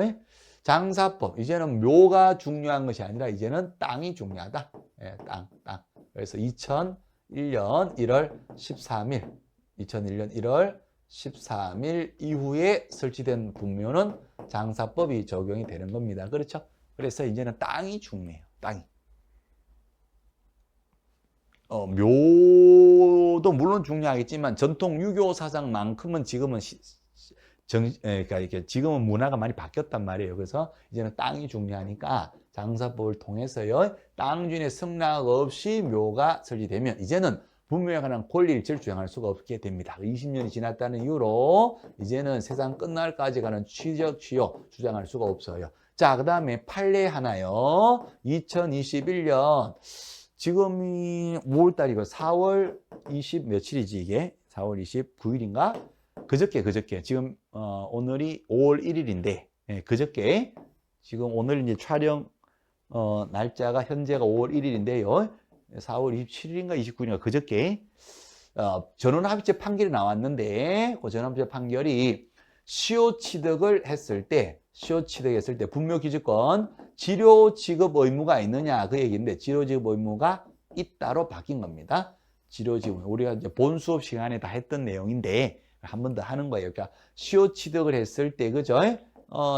장사법. 이제는 묘가 중요한 것이 아니라 이제는 땅이 중요하다. 땅. 그래서 2001년 1월 13일 2001년 1월 13일 이후에 설치된 분묘는 장사법이 적용이 되는 겁니다. 그렇죠? 그래서 이제는 땅이 중요해요. 땅이. 묘도 물론 중요하겠지만 전통 유교 사상만큼은 지금은 그러니까 이렇게 지금은 문화가 많이 바뀌었단 말이에요. 그래서 이제는 땅이 중요하니까 장사법을 통해서요, 땅 주인의 승낙 없이 묘가 설치되면 이제는 분묘에 관한 권리를 주장할 수가 없게 됩니다. 20년이 지났다는 이유로 이제는 세상 끝날까지 가는 취적 취요 주장할 수가 없어요. 자, 그 다음에 판례 하나요. 2021년 지금이 5월달이고 4월 20 며칠이지 이게? 4월 29일인가? 그저께 지금 오늘이 5월 1일인데 그저께 지금 오늘 이제 촬영 날짜가 현재가 5월 1일인데요. 4월 27일인가 29일인가 그저께 전원합의체 판결이 나왔는데 그 전원합의체 판결이 시효취득을 했을 때 분묘기지권 지료 지급 의무가 있느냐 그 얘기인데 지료 지급 의무가 있다로 바뀐 겁니다. 지료 지급 우리가 이제 본 수업 시간에 다 했던 내용인데 한 번 더 하는 거예요. 그러니까 시효취득을 했을 때 그죠?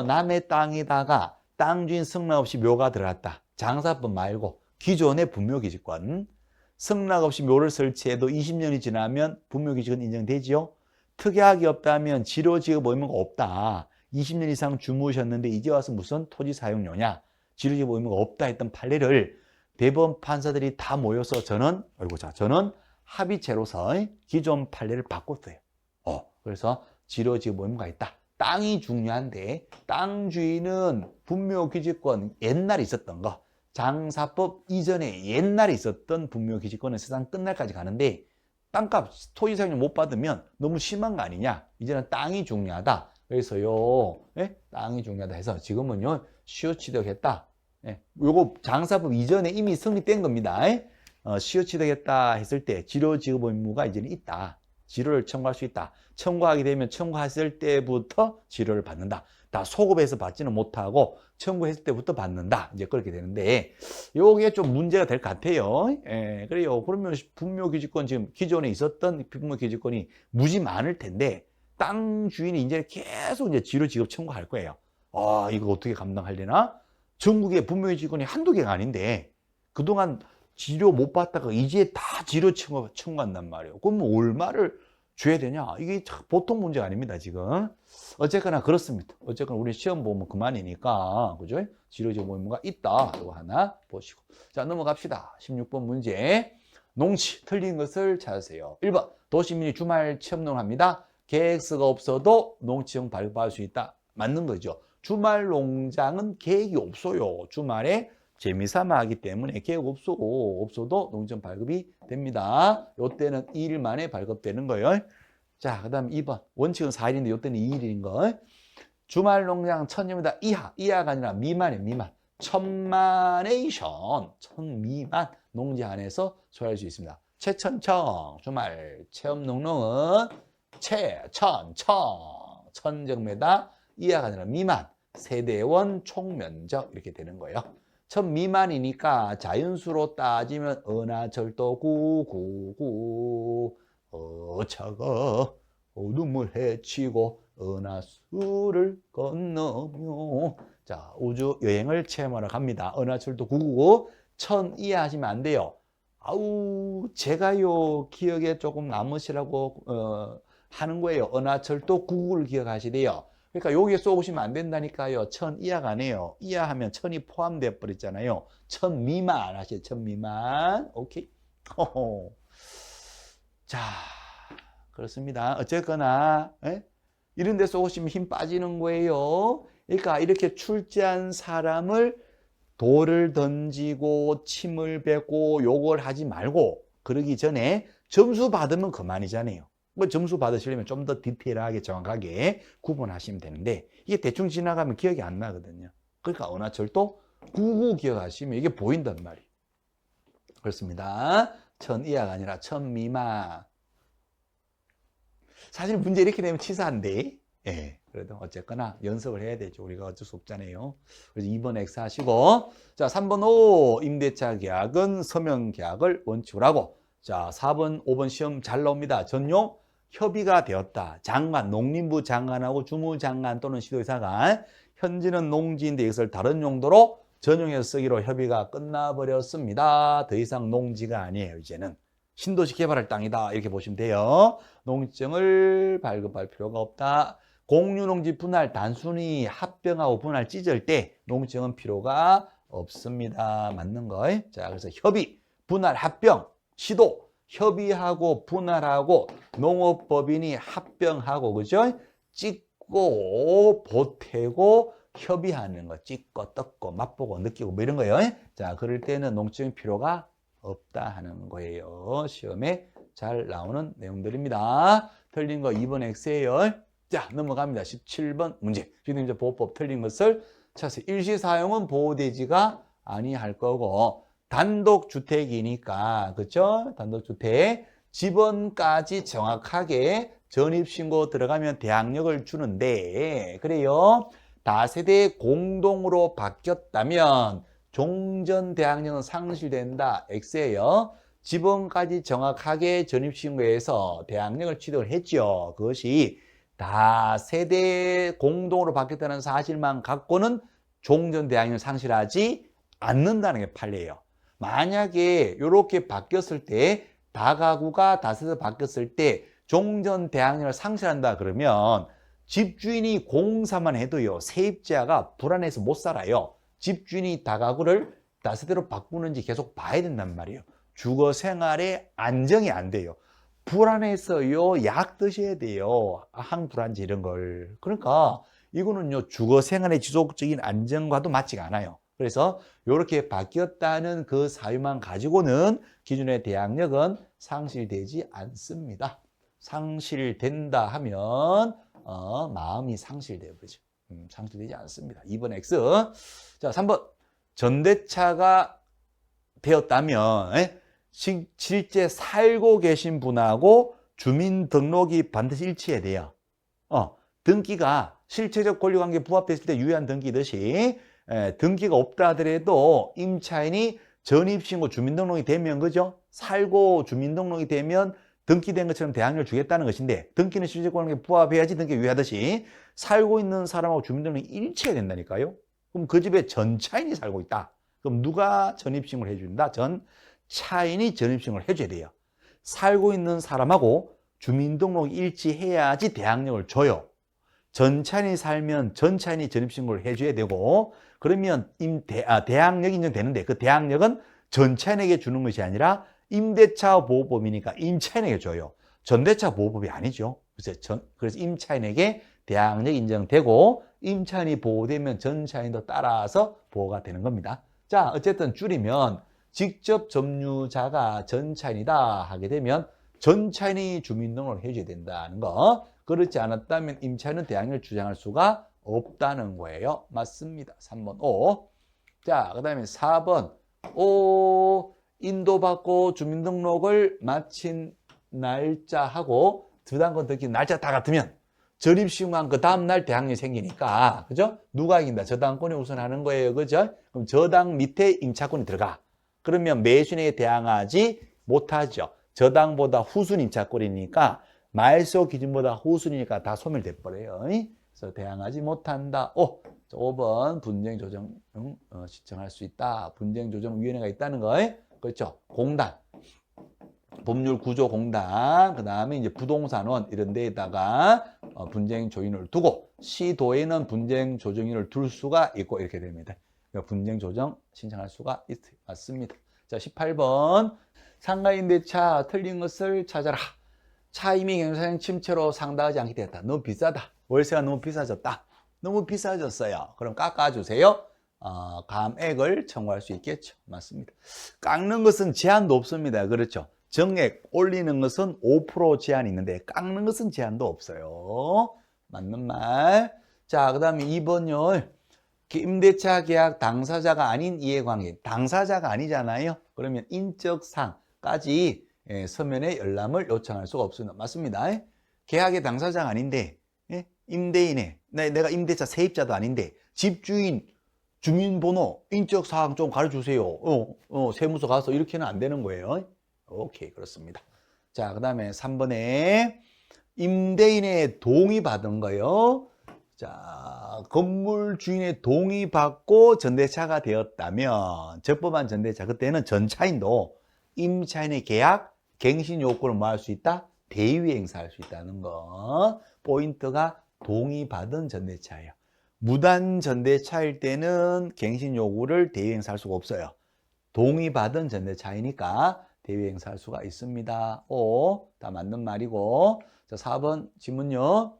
남의 땅에다가 땅 주인 승낙 없이 묘가 들어갔다. 장사법 말고 기존의 분묘기지권 승낙 없이 묘를 설치해도 20년이 지나면 분묘기지권 인정되지요. 특약이 없다면 지료 지급 의무가 없다. 20년 이상 주무셨는데 이제 와서 무슨 토지 사용료냐 지료 지급 의무가 없다 했던 판례를 대법원 판사들이 다 모여서 저는 합의체로서 기존 판례를 바꿨어요. 그래서 지료 지급 의무가 있다. 땅이 중요한데 땅 주인은 분묘기지권 옛날에 있었던 거 장사법 이전에 옛날에 있었던 분묘기지권은 세상 끝날까지 가는데 땅값 토지 사용료 못 받으면 너무 심한 거 아니냐. 이제는 땅이 중요하다. 그래서요 땅이 중요하다 해서 지금은요 시효취득했다. 요거 장사법 이전에 이미 성립된 겁니다. 시효취득했다 했을 때 지료 지급 의무가 이제는 있다. 지료를 청구할 수 있다. 청구하게 되면 청구했을 때부터 지료를 받는다. 다 소급해서 받지는 못하고 청구했을 때부터 받는다. 이제 그렇게 되는데 요게 좀 문제가 될 것 같아요. 그래요. 그러면 분묘기지권 지금 기존에 있었던 분묘기지권이 무지 많을 텐데 땅 주인이 이제 계속 이제 지료 지급 청구할 거예요. 이거 어떻게 감당하려나? 전국에 분묘기지권이 한두 개가 아닌데 그동안 지료 못 받다가 이제 다 지료 청구한단 말이에요. 그럼 얼마를 줘야 되냐? 이게 보통 문제가 아닙니다, 지금. 어쨌거나 그렇습니다. 어쨌거나 우리 시험 보면 그만이니까, 그죠? 지료 지급 의무가 있다. 이거 하나 보시고. 자, 넘어갑시다. 16번 문제. 농지, 틀린 것을 찾으세요. 1번, 도시민이 주말 체험농합니다. 계획서가 없어도 농지형 발급할 수 있다. 맞는 거죠. 주말 농장은 계획이 없어요. 주말에 재미삼아 하기 때문에 계획 없어도 농지형 발급이 됩니다. 요때는 2일 만에 발급되는 거예요. 자, 그 다음 2번. 원칙은 4일인데 요때는 2일인 거. 주말 농장 1000m 이하가 아니라 미만이에요, 미만. 1000만에이션, 1000 미만 농지 안에서 소유할 수 있습니다. 최천청, 주말 체험 농농은 천제곱미터 이하가 아니라 미만. 세대원 총면적 이렇게 되는 거예요. 1000 미만이니까 자연수로 따지면 은하철도 999 어차가 어둠을 헤치고 은하수를 건너며 자 우주 여행을 체험하러 갑니다. 은하철도 999 1000 이해하시면 안 돼요. 제가요 기억에 조금 남으시라고 하는 거예요. 은하철도 999를 기억하시래요. 그러니까 여기에 쏘시면 안 된다니까요. 1000 이하가 아니에요. 이하하면 1000이 포함되어 버렸잖아요. 1000 미만 하시죠. 1000 미만. 오케이. 자, 그렇습니다. 어쨌거나 이런 데 쏘시면 힘 빠지는 거예요. 그러니까 이렇게 출제한 사람을 돌을 던지고 침을 뱉고 욕을 하지 말고 그러기 전에 점수 받으면 그만이잖아요. 뭐 점수 받으시려면 좀 더 디테일하게 정확하게 구분하시면 되는데 이게 대충 지나가면 기억이 안 나거든요. 그러니까 은하철도 99 기억하시면 이게 보인단 말이에요. 그렇습니다. 1000 이하가 아니라 1000 미만. 사실 문제 이렇게 되면 치사한데 그래도 어쨌거나 연습을 해야 되죠. 우리가 어쩔 수 없잖아요. 그래서 2번 X 하시고 자 3번 O 임대차 계약은 서명 계약을 원칙으로 하고 자, 4번, 5번 시험 잘 나옵니다. 전용 협의가 되었다. 장관, 농림부 장관하고 주무장관 또는 시도의사관, 현지는 농지인데 이것을 다른 용도로 전용해서 쓰기로 협의가 끝나버렸습니다. 더 이상 농지가 아니에요, 이제는. 신도시 개발할 땅이다. 이렇게 보시면 돼요. 농지증을 발급할 필요가 없다. 공유농지 분할 단순히 합병하고 분할 찢을 때 농지증은 필요가 없습니다. 맞는 거. 자, 그래서 협의, 분할, 합병, 시도, 협의하고 분할하고 농업법인이 합병하고 그죠? 찍고 보태고 협의하는 거. 찍고 뜯고 맛보고 느끼고 뭐 이런 거예요. 자, 그럴 때는 농지증 필요가 없다 하는 거예요. 시험에 잘 나오는 내용들입니다. 틀린 거 2번 X예요. 자, 넘어갑니다. 17번 문제. 주민등록제 보호법 틀린 것을 찾으세요. 일시 사용은 보호되지가 아니할 거고 단독주택이니까 그렇죠? 단독주택 집원까지 정확하게 전입신고 들어가면 대항력을 주는데 그래요. 다세대 공동으로 바뀌었다면 종전 대항력은 상실된다. X예요. 집원까지 정확하게 전입신고해서 대항력을 취득을 했죠. 그것이 다세대 공동으로 바뀌었다는 사실만 갖고는 종전 대항력을 상실하지 않는다는 게 판례예요. 만약에 이렇게 바뀌었을 때 다가구가 다세대로 바뀌었을 때 종전 대항력을 상실한다 그러면 집주인이 공사만 해도요. 세입자가 불안해서 못 살아요. 집주인이 다가구를 다세대로 바꾸는지 계속 봐야 된단 말이에요. 주거 생활에 안정이 안 돼요. 불안해서요. 약 드셔야 돼요. 항불안제 이런 걸. 그러니까 이거는요. 주거 생활의 지속적인 안정과도 맞지가 않아요. 그래서 이렇게 바뀌었다는 그 사유만 가지고는 기존의 대항력은 상실되지 않습니다. 상실된다 하면 마음이 상실되어 버리죠. 상실되지 않습니다. 2번 X. 자, 3번. 전대차가 되었다면 실제 살고 계신 분하고 주민등록이 반드시 일치해야 돼요. 등기가 실체적 권리관계에 부합됐을 때 유효한 등기듯이 등기가 없다 하더라도 임차인이 전입신고 주민등록이 되면 그죠? 살고 주민등록이 되면 등기된 것처럼 대항력을 주겠다는 것인데 등기는 실체적 권리관계에 부합해야지 등기가 유효하듯이 살고 있는 사람하고 주민등록이 일치해야 된다니까요. 그럼 그 집에 전차인이 살고 있다. 그럼 누가 전입신고를 해준다? 전차인이 전입신고를 해줘야 돼요. 살고 있는 사람하고 주민등록이 일치해야지 대항력을 줘요. 전차인이 살면 전차인이 전입신고를 해줘야 되고 그러면 대항력이 인정되는데 그 대항력은 전차인에게 주는 것이 아니라 임대차 보호법이니까 임차인에게 줘요. 전대차 보호법이 아니죠. 그래서 임차인에게 대항력이 인정되고 임차인이 보호되면 전차인도 따라서 보호가 되는 겁니다. 자, 어쨌든 줄이면 직접 점유자가 전차인이다 하게 되면 전차인이 주민등록을 해줘야 된다는 거. 그렇지 않았다면 임차인은 대항력을 주장할 수가 없다는 거예요. 맞습니다. 3번 O. 자, 그 다음에 4번 O. 인도받고 주민등록을 마친 날짜하고 저당권 등기 날짜 다 같으면 전입신고한 그 다음날 대항력이 생기니까 그죠? 누가 이긴다? 저당권이 우선하는 거예요. 그죠? 그럼 저당 밑에 임차권이 들어가. 그러면 매수인에게 대항하지 못하죠. 저당보다 후순 임차권이니까 말소 기준보다 후순이니까 다 소멸돼 버려요. 그래서 대항하지 못한다. 5번 분쟁 조정 신청할 수 있다. 분쟁 조정 위원회가 있다는 거. 그렇죠? 공단. 법률 구조 공단, 그 다음에 이제 부동산원 이런 데에다가 분쟁 조정인을 두고 시도에는 분쟁 조정인을 둘 수가 있고 이렇게 됩니다. 분쟁 조정 신청할 수가 있습니다. 자, 18번 상가임대차 틀린 것을 찾아라. 차임이 경사장 침체로 상당하지 않게 되었다. 너무 비싸다. 월세가 너무 비싸졌다. 너무 비싸졌어요. 그럼 깎아주세요. 감액을 청구할 수 있겠죠. 맞습니다. 깎는 것은 제한도 없습니다. 그렇죠. 정액 올리는 것은 5% 제한이 있는데 깎는 것은 제한도 없어요. 맞는 말. 자, 그 다음에 2번요. 임대차 계약 당사자가 아닌 이해관계. 당사자가 아니잖아요. 그러면 인적상까지 서면에 열람을 요청할 수가 없습니다. 맞습니다. 계약의 당사자가 아닌데 임대인에 내가 임대차 세입자도 아닌데 집주인 주민번호 인적사항 좀 가르쳐주세요. 세무서 가서 이렇게는 안 되는 거예요. 오케이, 그렇습니다. 자, 그 다음에 3번에 임대인의 동의 받은 거요. 자, 건물 주인의 동의 받고 전대차가 되었다면 적법한 전대차, 그때는 전차인도 임차인의 계약, 갱신 요건을 뭐 할 수 있다? 대위 행사할 수 있다는 거. 포인트가 동의 받은 전대차예요. 무단 전대차일 때는 갱신 요구를 대위 행사할 수가 없어요. 동의 받은 전대차이니까 대위 행사할 수가 있습니다. 오, 다 맞는 말이고. 자, 4번 지문요.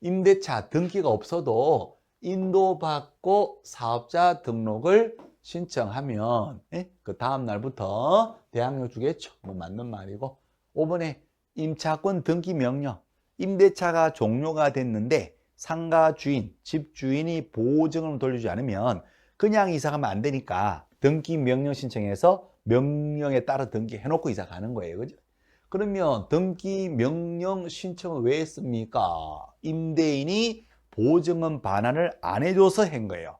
임대차 등기가 없어도 인도받고 사업자 등록을 신청하면 그 다음 날부터 대항력 주겠죠. 뭐 맞는 말이고. 5번에 임차권 등기 명령. 임대차가 종료가 됐는데 상가 주인, 집 주인이 보증을 돌려주지 않으면 그냥 이사 가면 안 되니까 등기 명령 신청해서 명령에 따라 등기해놓고 이사 가는 거예요. 그죠? 그러면 등기 명령 신청을 왜 했습니까? 임대인이 보증금 반환을 안 해줘서 한 거예요.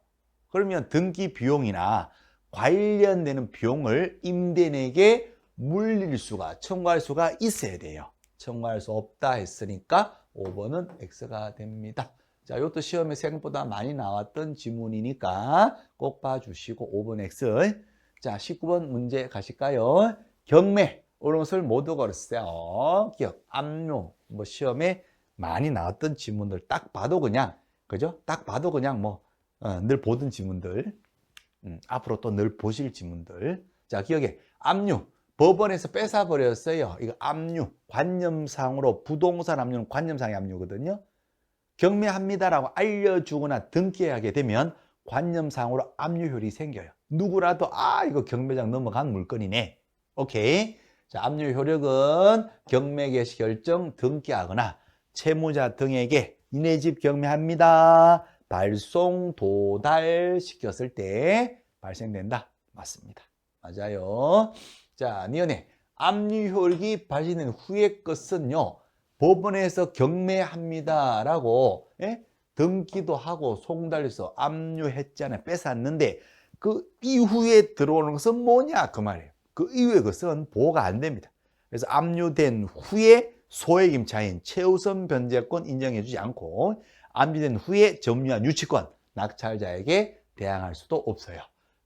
그러면 등기 비용이나 관련되는 비용을 임대인에게 물릴 수가, 청구할 수가 있어야 돼요. 청구할 수 없다 했으니까 5번은 X가 됩니다. 자, 이것도 시험에 생각보다 많이 나왔던 지문이니까 꼭 봐주시고 5번 X. 자, 19번 문제 가실까요? 경매, 오른것을 모두 걸었어요. 기억, 압류, 뭐 시험에 많이 나왔던 지문들 딱 봐도 그냥, 그죠? 딱 봐도 그냥 뭐 늘 보던 지문들, 앞으로 또 늘 보실 지문들. 자, 기억에 압류, 법원에서 뺏어버렸어요. 이거 압류, 관념상으로 부동산 압류는 관념상의 압류거든요. 경매합니다라고 알려주거나 등기하게 되면 관념상으로 압류효력이 생겨요. 누구라도 이거 경매장 넘어간 물건이네. 오케이. 자, 압류효력은 경매 개시 결정 등기하거나 채무자 등에게 니네 집 경매합니다 발송 도달시켰을 때 발생된다. 맞습니다. 맞아요. 자, 니은에 압류효력이 발생된 후의 것은요, 법원에서 경매합니다라고 등기도 하고 송달해서 압류했잖아요. 뺏었는데 그 이후에 들어오는 것은 뭐냐 그 말이에요. 그 이후의 것은 보호가 안 됩니다. 그래서 압류된 후에 소액 임차인 최우선 변제권 인정해주지 않고 압류된 후에 점유한 유치권 낙찰자에게 대항할 수도 없어요.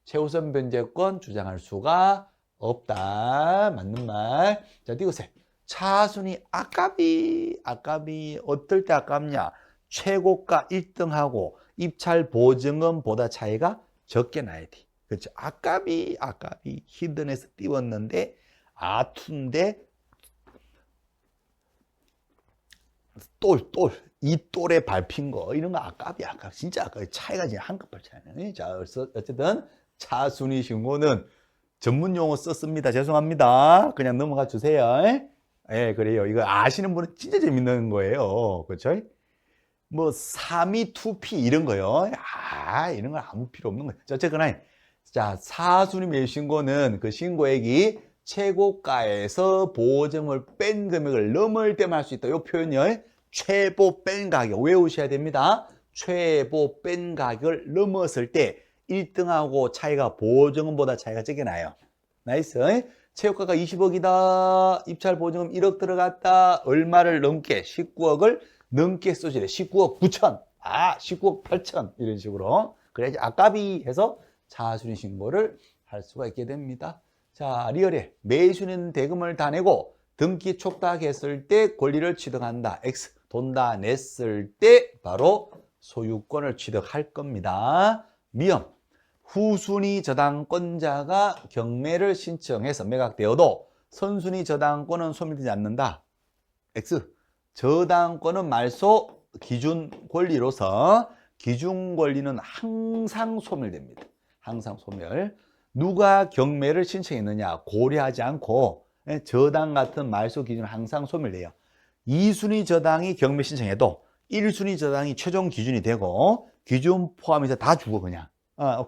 최우선 변제권 주장할 수가 없다. 맞는 말. 자, 이것에 차순위 아깝이 어떨 때 아깝냐? 최고가 1등하고 입찰 보증금보다 차이가 적게 나야 돼. 그렇죠? 아깝이 히든에서 띄웠는데 아툰데 이 똘에 밟힌 거 이런 거 아깝이 진짜 아깝이 차이가 지금 한끗발 차이네. 자, 어쨌든 차순위 신고는 전문 용어 썼습니다. 죄송합니다. 그냥 넘어가 주세요. 예, 그래요. 이거 아시는 분은 진짜 재밌는 거예요. 그렇죠? 뭐 3위 2P 이런 거요. 이런 건 아무 필요 없는 거예요. 어쨌거나 자, 사순위 매수신고는 그 신고액이 최고가에서 보증을 뺀 금액을 넘을 때만 할 수 있다. 이 표현을 최보 뺀 가격 외우셔야 됩니다. 최보 뺀 가격을 넘었을 때 1등하고 차이가 보증금보다 차이가 적게 나요. 나이스. 최고가가 20억이다. 입찰 보증금 1억 들어갔다. 얼마를 넘게 19억을 넘게 써주래. 19억 9천. 19억 8천. 이런 식으로. 그래야지 아깝이 해서 차순위 신고를 할 수가 있게 됩니다. 자, 리얼에 매수는 대금을 다 내고 등기 촉탁했을 때 권리를 취득한다. X. 돈 다 냈을 때 바로 소유권을 취득할 겁니다. 미음. 후순위 저당권자가 경매를 신청해서 매각되어도 선순위 저당권은 소멸되지 않는다. X. 저당권은 말소 기준 권리로서 기준 권리는 항상 소멸됩니다. 항상 소멸. 누가 경매를 신청했느냐 고려하지 않고 저당 같은 말소 기준은 항상 소멸돼요. 2순위 저당이 경매 신청해도 1순위 저당이 최종 기준이 되고 기준 포함해서 다 주고 그냥.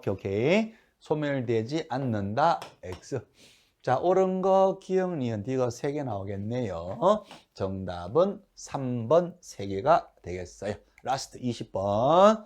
오케이. 소멸되지 않는다. X. 자, 옳은 거 기억, 니은, 디귿 3개 나오겠네요. 정답은 3번 3개가 되겠어요. 라스트 20번.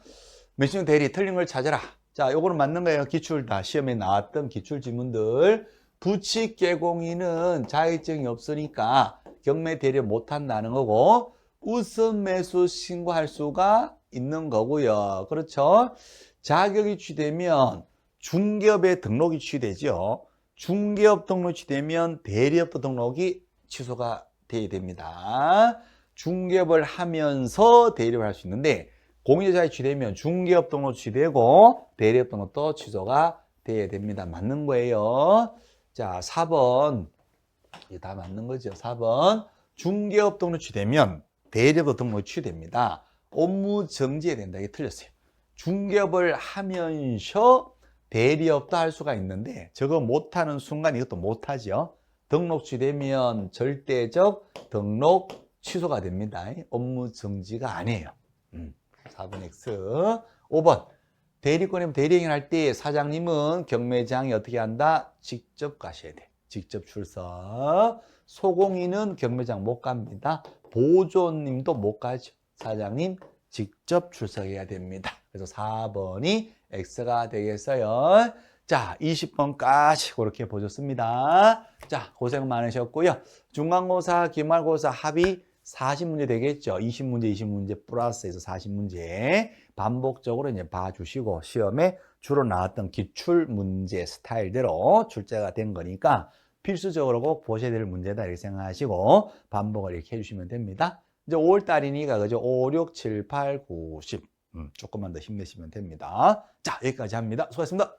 매칭 대리 틀린 걸 찾아라. 자, 요거는 맞는 거예요. 기출 다 시험에 나왔던 기출 지문들. 부칙계공인은 자격증이 없으니까 경매 대리 못한다는 거고 우선 매수 신고할 수가 있는 거고요. 그렇죠? 자격이 취되면 중개업에 등록이 취되죠. 중개업 등록이 취되면 대리업 등록이 취소가 돼야 됩니다. 중개업을 하면서 대리업을 할 수 있는데 공인자격이 취되면 중개업 등록 취되고 대리업 등록도 취소가 돼야 됩니다. 맞는 거예요. 자, 4번. 이게 다 맞는 거죠. 4번. 중개업 등록 취되면 대리업 등록 취됩니다. 업무 정지해야 된다. 이게 틀렸어요. 중개업을 하면서 대리업도 할 수가 있는데 저거 못하는 순간 이것도 못하죠. 등록 취되면 절대적 등록 취소가 됩니다. 업무 정지가 아니에요. 4번 X. 5번. 대리권이면 대리행위를 할 때 사장님은 경매장에 어떻게 한다? 직접 가셔야 돼. 직접 출석. 소공인은 경매장 못 갑니다. 보조님도 못 가죠. 사장님 직접 출석해야 됩니다. 그래서 4번이 X가 되겠어요. 자, 20번까지 그렇게 보셨습니다. 자, 고생 많으셨고요. 중간고사, 기말고사 합이 40문제 되겠죠. 20문제, 20문제 플러스해서 40문제 반복적으로 이제 봐주시고 시험에 주로 나왔던 기출 문제 스타일대로 출제가 된 거니까 필수적으로 꼭 보셔야 될 문제다 이렇게 생각하시고 반복을 이렇게 해주시면 됩니다. 이제 5월 달이니까 그죠? 5, 6, 7, 8, 9, 10 조금만 더 힘내시면 됩니다. 자, 여기까지 합니다. 수고하셨습니다.